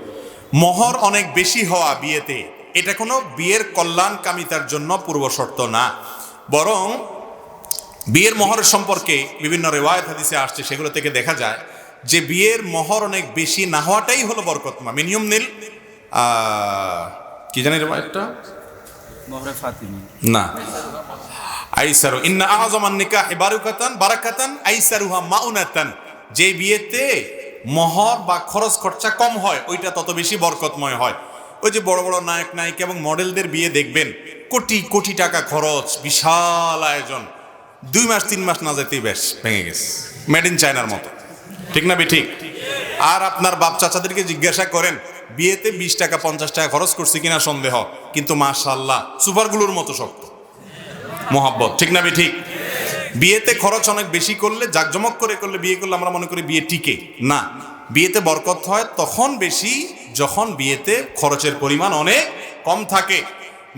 মোহর অনেক বেশি হওয়া বিয়েতে, এটা কোনো বিয়ের কল্যাণকামিতার জন্য পূর্ব শর্ত না, বরং বিয়ের মোহরের সম্পর্কে বিভিন্ন রিওয়ায়াত হাদিসে আসছে, সেগুলো থেকে দেখা যায় যে বিয়ের মোহর অনেক বেশি না হওয়াটাই হলো বরকতময়। মিনিমাম নীল কি জানি রিওয়ায়াতটা মোহরে ফাতিমি না, আইসারু ইন্না আযমান নিকাহ বারাকাতান আইসারুহা মাউনাতান। যে বিয়েতে মোহর বা খরচ খরচা কম হয় ওইটা তত বেশি বরকতময় হয়। ওই যে বড় বড় নায়ক নায়িকা এবং মডেলদের বিয়ে দেখবেন, কোটি কোটি টাকা খরচ, বিশাল আয়োজন, 2 মাস 3 মাস না যেতেই বেশ ভেঙে গেছে, মেড ইন চায়নার মতো, ঠিক না ঠিক? আর আপনার বাপ চাচাদেরকে জিজ্ঞাসা করেন বিয়েতে 20 টাকা 50 টাকা খরচ করছে কিনা সন্দেহ, কিন্তু মাশাআল্লাহ সুপারগুলোর মতো শক্ত মোহাব্বত, ঠিক না ঠিক? বিয়েতে খরচ অনেক বেশি করলে, জাকজমক করে করলে, বিয়ে করলে আমরা মনে করি বিয়ে টিকে না। বিয়েতে বরকত হয় তখন বেশি যখন বিয়েতে খরচের পরিমাণ অনেক কম থাকে।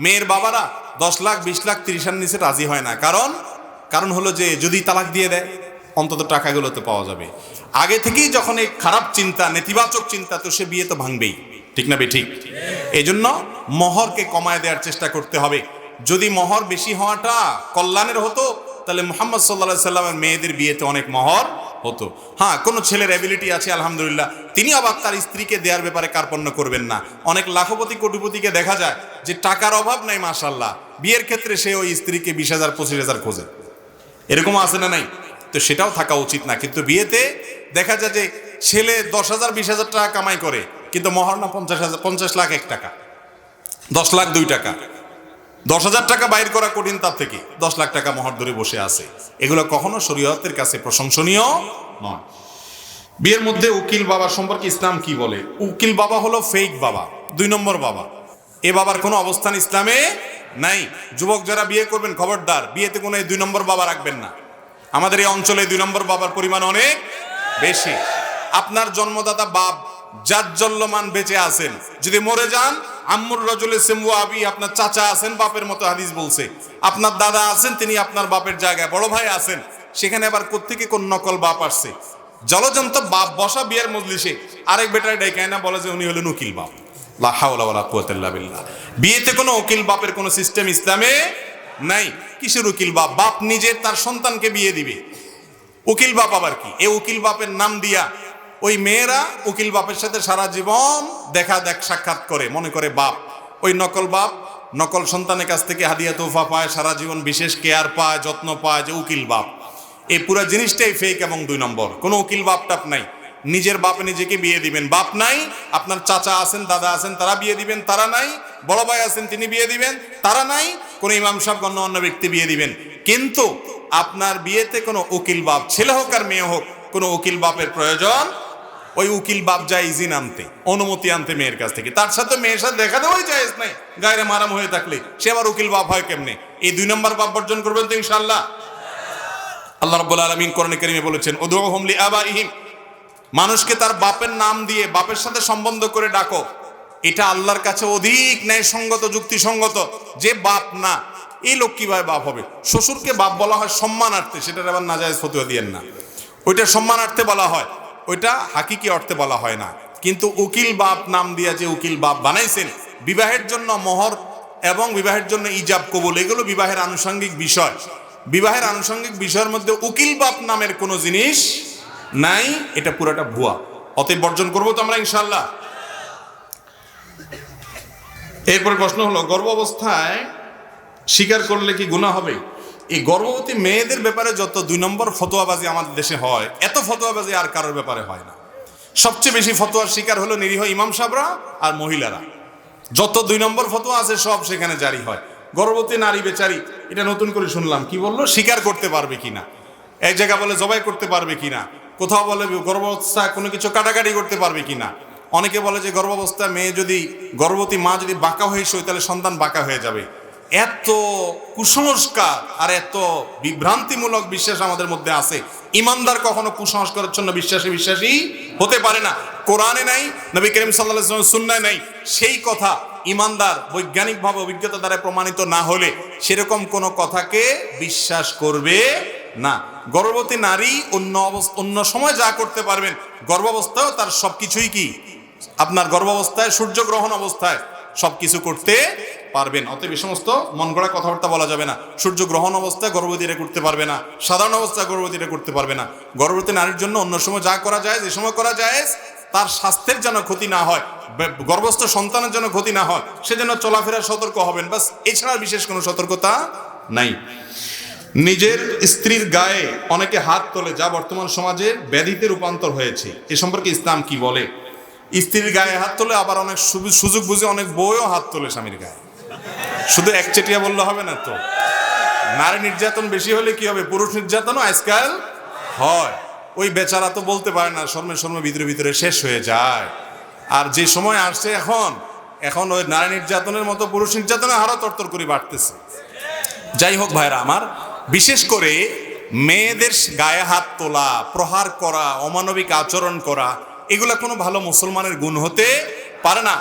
মেয়ের বাবারা 10 লাখ 20 লাখ 30 নিচে রাজি হয় না, কারণ হলো যে যদি তালাক দিয়ে দেয় অন্তত টাকাগুলো তো পাওয়া যাবে। আগে থেকেই যখন এই খারাপ চিন্তা, নেতিবাচক চিন্তা, তো সে বিয়ে তো ভাঙবেই, ঠিক না ঠিক? এই জন্য মোহরকে কমায় দেওয়ার চেষ্টা করতে হবে। যদি মোহর বেশি হওয়াটা কল্যাণের হতো তাহলে মুহাম্মদ সাল্লাল্লাহু আলাইহি সাল্লামের মেয়েদের বিয়েতে অনেক মোহর হতো। হ্যাঁ, কোনো ছেলের অ্যাবিলিটি আছে আলহামদুলিল্লাহ, তিনি আবার তার স্ত্রীকে দেওয়ার ব্যাপারে কার্পণ্য করবেন না। অনেক লাখপতি কোটিপতিকে দেখা যায় যে টাকার অভাব নাই, মাশাআল্লাহ, বিয়ের ক্ষেত্রে সে ওই স্ত্রীকে 20,000 25,000 খোঁজে, এরকম আছে না নাই? তো সেটাও থাকা উচিত না। কিন্তু বিয়েতে দেখা যায় যে ছেলে 10,000 20,000 টাকা কামাই করে, কিন্তু মোহর না 50 লাখ 1 টাকা, 10 লাখ 2 টাকা, 10,000 টাকা বাইর করা কঠিন, তার থেকে 10 লাখ টাকা মোহর ধরে বসে আছে। এগুলো কখনো শরীয়তের কাছে প্রশংসনীয় নয়। বিয়ের মধ্যে উকিল বাবা সম্পর্কে ইসলাম কি বলে? উকিল বাবা হলো ফেক বাবা, 2 নম্বর বাবা। এ বাবার কোনো অবস্থান ইসলামে নাই। যুবক যারা বিয়ে করবেন খবরদার, বিয়েতে কোনো 2 নম্বর বাবা রাখবেন না। আমাদের এই অঞ্চলে 2 নম্বর বাবার পরিমাণ অনেক বেশি। আপনার জন্মদাতা বাপ জাজ্জল্যমান বেঁচে আছেন, যদি মরে যান আম্মুর রাজুলে সিমু আবি, আপনার চাচা আছেন বাপের মতো, হাদিস বলছে। আপনার দাদা আছেন, তিনি আপনার বাপের জায়গায়, বড় ভাই আছেন, সেখানে আবার কোত্থেকে কোন নকল বাপ আসছে? জলজন্ত বাপ বসা বিয়ের মজলিসে আরেক বেটায় ডাইকায় না, বলে যে উনি হলেন উকিল বাপ। লা হাওলা ওয়ালা কুওয়াতা ইল্লা বিল্লাহ। বিয়েতে কোনো উকিল বাপের কোনো সিস্টেম ইসলামে নাই। কিসের উকিল বাপ? বাপ নিজে তার সন্তানকে বিয়ে দিবে, উকিল বাপ আবার কি? এই উকিল বাপের নাম দিয়া ওই মেয়েরা উকিল বাপের সাথে সারা জীবন সাক্ষাৎ করে, মনে করে বাপ। ওই নকল বাপ নকল সন্তানের কাছ থেকে হাদিয়া তোফা পায়, সারা জীবন বিশেষ কেয়ার পায়, যত্ন পায়, যে উকিল বাপ। এই পুরো জিনিসটাই ফেক এবং 2 নম্বর। কোনো উকিল বাপ টাপ নাই। নিজের বাপ নিজেকে বিয়ে দিবেন, বাপ নাই। আপনার চাচা আছেন, দাদা আছেন, তারা বিয়ে দিবেন, তারা নাই। বড় ভাই আছেন, তিনি বিয়ে দিবেন, তারা নাই। কোনো ইমাম সাহেব অন্য ব্যক্তি বিয়ে দিবেন। কিন্তু আপনার বিয়েতে কোনো উকিল বাপ, ছেলে হোক আর মেয়ে হোক, কোনো উকিল বাপের প্রয়োজন। ওই উকিল বাপ যায় ইজিন আনতে, অনুমতি আনতে মেয়ের কাছ থেকে, তার সাথে মেয়ের সাথে দেখা দেওয়াই জায়েজ নাই। গায়রে মারাম হয়ে থাকলে সে আবার উকিল বাপ হয় কেমনে? এই 2 নম্বর বাপ বর্জন করবেন তো ইনশাআল্লাহ। আল্লাহ রাব্বুল আলামিন কোরআনে কারীমে বলেছেন, উদউহুম লিআবাইহিম, মানুষকে তার বাপের নাম দিয়ে বাপের সাথে সম্বন্ধ করে ডাকো। এটা আল্লাহর কাছে অধিক ন্যায়সঙ্গত, যুক্তিসঙ্গত। যে বাপ না, এই লোক কিভাবে বাপ হবে। শ্বশুরকে বাপ বলা হয় সম্মানার্থে, সেটার আবার নাজায়েজ ফতোয়া দিয়েন না। ওইটা সম্মানার্থে বলা হয়, ওইটা হাকিকি অর্থে বলা হয় না। কিন্তু উকিল বাপ নাম দিয়া যে উকিল বাপ বানাইছেন, বিবাহের জন্য মোহর এবং বিবাহের জন্য ইজাব কবুল, এগুলো বিবাহের আনুষঙ্গিক বিষয়। বিবাহের আনুষঙ্গিক বিষয়ের মধ্যে উকিল বাপ নামের কোনো জিনিস নাই, এটা পুরোটা ভুয়া। অতএব বর্জন করবো তো আমরা ইনশাল্লাহ। এরপরে প্রশ্ন হলো, গর্ভ অবস্থায় স্বীকার করলে কি গুনাহ হবে? এই গর্ভবতী মেয়েদের ব্যাপারে যত 2 নম্বর ফতোয়াবাজি আমাদের দেশে হয়, এত ফতোয়াবাজি আর কারোর ব্যাপারে হয় না। সবচেয়ে বেশি ফতোয়ার শিকার হলো নিরীহ ইমাম সাহেবরা আর মহিলারা। যত 2 নম্বর ফতোয়া আছে সব সেখানে জারি হয়। গর্ভবতী নারী বেচারি, এটা নতুন করে শুনলাম, কি বললো, স্বীকার করতে পারবে কিনা, এক জায়গা বলে জবাই করতে পারবে কিনা, কোথাও বলে গর্ভাবস্থায় কোনো কিছু কাটাকাটি করতে পারবে কিনা। অনেকে বলে যে গর্ভাবস্থায় মেয়ে যদি, গর্ভবতী মা যদি বাঁকা হয়ে শোয় তাহলে সন্তান বাঁকা হয়ে যাবে। এত কুসংস্কার আর এত বিভ্রান্তিমূলক বিশ্বাস আমাদের মধ্যে আছে। ইমানদার কখনো কুসংস্কারের জন্য বিশ্বাসী হতে পারে না। কোরআনে নাই, নবী করিম সাল্লাল্লাহু আলাইহি ওয়াসাল্লামের সুন্নায় নাই। সেই কথা ইমানদার বৈজ্ঞানিকভাবে অভিজ্ঞতা দ্বারা প্রমাণিত না হলে সেরকম কোনো কথাকে বিশ্বাস করবে না। গর্ভবতী নারী অন্য সময় যা করতে পারবেন, গর্ভাবস্থায় তার সবকিছুই কি আপনার গর্ভাবস্থায়, সূর্যগ্রহণ অবস্থায় সবকিছু করতে পারবেন। অতএব এই সমস্ত মন গড়া কথাবার্তা বলা যাবে না। সূর্যগ্রহণ অবস্থায় গর্ভবতীরা করতে পারবে না, সাধারণ অবস্থায় গর্ভবতীরা করতে পারবে না। গর্ভবতী নারীর জন্য অন্য সময় যা করা যায়, যে সময় করা যায়, তার স্বাস্থ্যের যেন ক্ষতি না হয়, গর্ভস্থ সন্তানের জন্য ক্ষতি না হয়, সেজন্য চলাফেরার সতর্ক হবেন, বাস। এছাড়া বিশেষ কোনো সতর্কতা নাই। নিজের স্ত্রীর গায়ে অনেকে হাত তোলে, যা বর্তমান সমাজে ব্যাধিতে রূপান্তর হয়েছে, এ সম্পর্কে ইসলাম কি বলে? স্ত্রীর গায়ে হাত তোলে, আবার অনেক সুযোগ বুঝে অনেক বউও হাত তোলে স্বামীর গায়ে। শুধু একচেটিয়া বললে হবে না তো। নারী নির্যাতন বেশি হলে কি হবে? পুরুষ নির্যাতনও আজকাল হয়। ওই বেচারা তো বলতে পারে না, শর্মে ভিতরে শেষ হয়ে যায়। আর যে সময় আসছে এখন ওই নারী নির্যাতনের মতো পুরুষ নির্যাতনের হারও তরতর করে বাড়তেছে। যাই হোক ভাইরা আমার, বিশেষ করে মেয়েদের গায়ে হাত তোলা, প্রহার করা, অমানবিক আচরণ করা, এগুলা কোনো ভালো মুসলমানের গুণ হতে পারে না।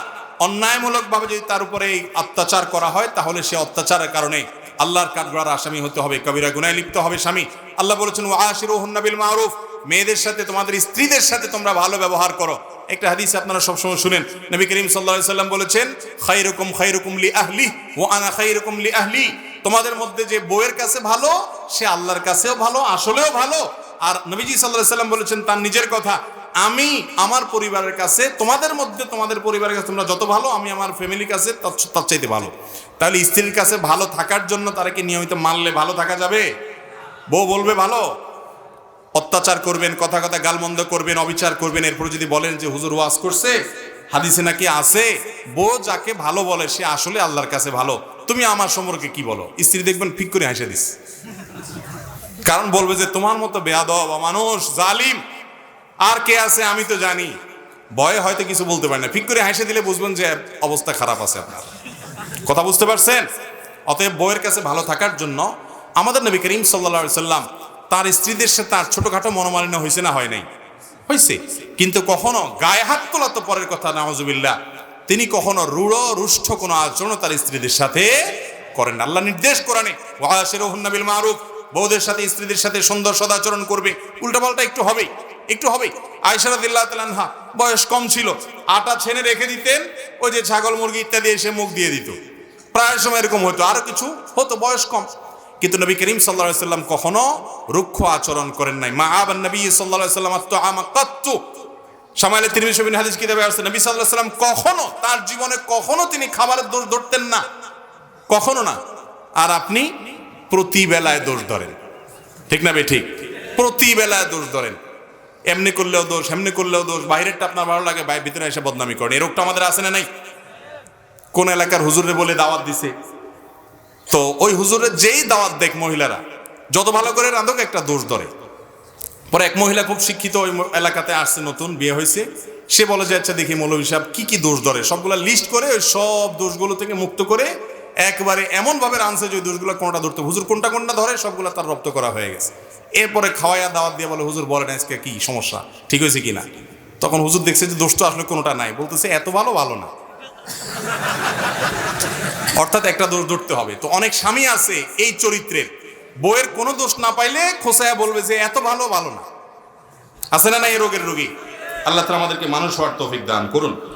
অন্যায়মূলকভাবে যদি তার উপরে অত্যাচার করা হয়, তাহলে সে অত্যাচারের কারণে আল্লাহর কাঠগড়ার আসামি হতে হবে, কবিরা গুনাহে লিপ্ত হবে স্বামী। আল্লাহ বলেছেন, ওয়াশিরুহুন্না বিল মারুফ, মেয়েদের সাথে, তোমাদের স্ত্রীদের সাথে তোমরা ভালো ব্যবহার করো। একটা হাদিস আপনারা সবসময় শুনেন, নবী করিম সাল্লাল্লাহু আলাইহি সাল্লাম বলেছেন, খায়রুকুম লি আহলি ওয়া আনা খায়রুকুম লি আহলি। তোমাদের মধ্যে যে বউয়ের কাছে ভালো, সে আল্লাহর কাছেও ভালো, আসলেও ভালো। আর নবীজি সাল্লাল্লাহু আলাইহি সাল্লাম বলেছেন তার নিজের কথা, আমি আমার পরিবারের কাছে, তোমাদের মধ্যে তোমাদের পরিবারের কাছে তোমরা যত ভালো, আমি আমার ফ্যামিলির কাছে তার চাইতে ভালো। তাহলে স্ত্রীর কাছে ভালো থাকার জন্য তারাকে নিয়মিত মানলে ভালো থাকা যাবে? বউ বলবে ভালো, অত্যাচার করবেন, কথা গালমন্দ করবেন, অবিচার করবেন, এরপর যদি বলেন যে হুজুর ওয়াজ করছে, হাদিসে নাকি আছে বউ যাকে ভালো বলে সে আসলে আল্লাহর কাছে ভালো, তুমি আমার সম্পর্কে কি বলো? স্ত্রী দেখবেন ফিক করে হেসে দিস, কারণ বলবে যে তোমার মতো বেয়াদব মানুষ, জালিম আর কে আছে আমি তো জানি। ভয়ে হয়তো কিছু বলতে পারে না, ফিক করে হেসে দিলে বুঝবেন যে অবস্থা খারাপ আছে আপনার। কথা বুঝতে পারছেন? অতএব বউয়ের কাছে ভালো থাকার জন্য আমাদের নবী করিম সাল্লাল্লাহু আলাইহি সাল্লাম তার স্ত্রীদের সাথে তার ছোটখাটো মনোমালিন্য হয়েছে না হয় নাই? হয়েছে। কিন্তু কখনো গায়ে হাত তোলা তো পরের কথা, নাউজুবিল্লাহ, তিনি কখনো রুষ্ট কোনো আচরণ তার স্ত্রীদের সাথে করেন। আল্লাহ নির্দেশ কোরআনে, ওয়াশিরুহুন্না বিল মারুফ, বউদের সাথে, স্ত্রীদের সাথে সুন্দর সদাচরণ করবে। উল্টাপাল্টা একটু হবেই। আয়েশা রাদিয়াল্লাহু তাআলা আনহা বয়স কম ছিল, আটা ছেনে রেখে দিতেন, ওই যে ছাগল মুরগি ইত্যাদি এসে মুখ দিয়ে দিত, প্রায় সময় এরকম হতো, আরো কিছু হতো, বয়স কম। কিন্তু নবী করিম সাল্লাল্লাহু আলাইহি সাল্লাম কখনো রুক্ষ আচরণ করেন নাই। মা আবান নবী সাল্লাল্লাহু আলাইহি সাল্লাম আত-তাআমা কাত্তু, শামাইলে তিরমিজি বিন হাদিস কিতাবে আছে, নবী সাল্লাল্লাহু আলাইহি সাল্লাম কখনো তার জীবনে কখনো তিনি খাবারের দোষ ধরতেন না, কখনো না। আর আপনি প্রতি বেলায় দোষ ধরেন, ঠিক না ঠিক? প্রতি বেলায় দোষ ধরেন, এমনি করলেও দোষ, এমনি করলেও দোষ, বাইরেরটা আপনার ভালো লাগে, ভিতরে এসে বদনামি করেন। এই রোগটা আমাদের আছে না নাই? কোন এলাকার হুজুরে বলে দাওয়াত দিছে, তো ওই হুজুরের যেই দাওয়াত দেখ মহিলারা যত ভালো করে রাঁধুক একটা দোষ ধরে। পরে এক মহিলা খুব শিক্ষিত, ওই এলাকাতে আসছে, নতুন বিয়ে হয়েছে, সে বলে যে আচ্ছা দেখি মৌলভী সাহেব কি দোষ ধরে, সবগুলা লিস্ট করে ওই সব দোষগুলো থেকে মুক্ত করে একবারে এমন ভাবে রাঁধছে যে ওই দোষগুলো কোনটা ধরতে, হুজুর কোনটা ধরে সবগুলা তার রপ্ত করা হয়ে গেছে। এরপরে খাওয়াইয়া দাওয়াত দিয়ে বলে, হুজুর বলেন আজকে কি সমস্যা, ঠিক হয়েছে কিনা? তখন হুজুর দেখছে যে দোষ তো আসলে কোনোটা নাই, বলতেছে এত ভালো না। অর্থাৎ একটা দোষ ধরতে হবে। তো অনেক স্বামী আছে এই চরিত্রের, বউয়ের কোনো দোষ না পাইলে খোসায়া বলবে যে এত ভালো ভালো না। আছে না এই রোগের রোগী? আল্লাহ তাআলা আমাদেরকে মানুষ হওয়ার তৌফিক দান করুন।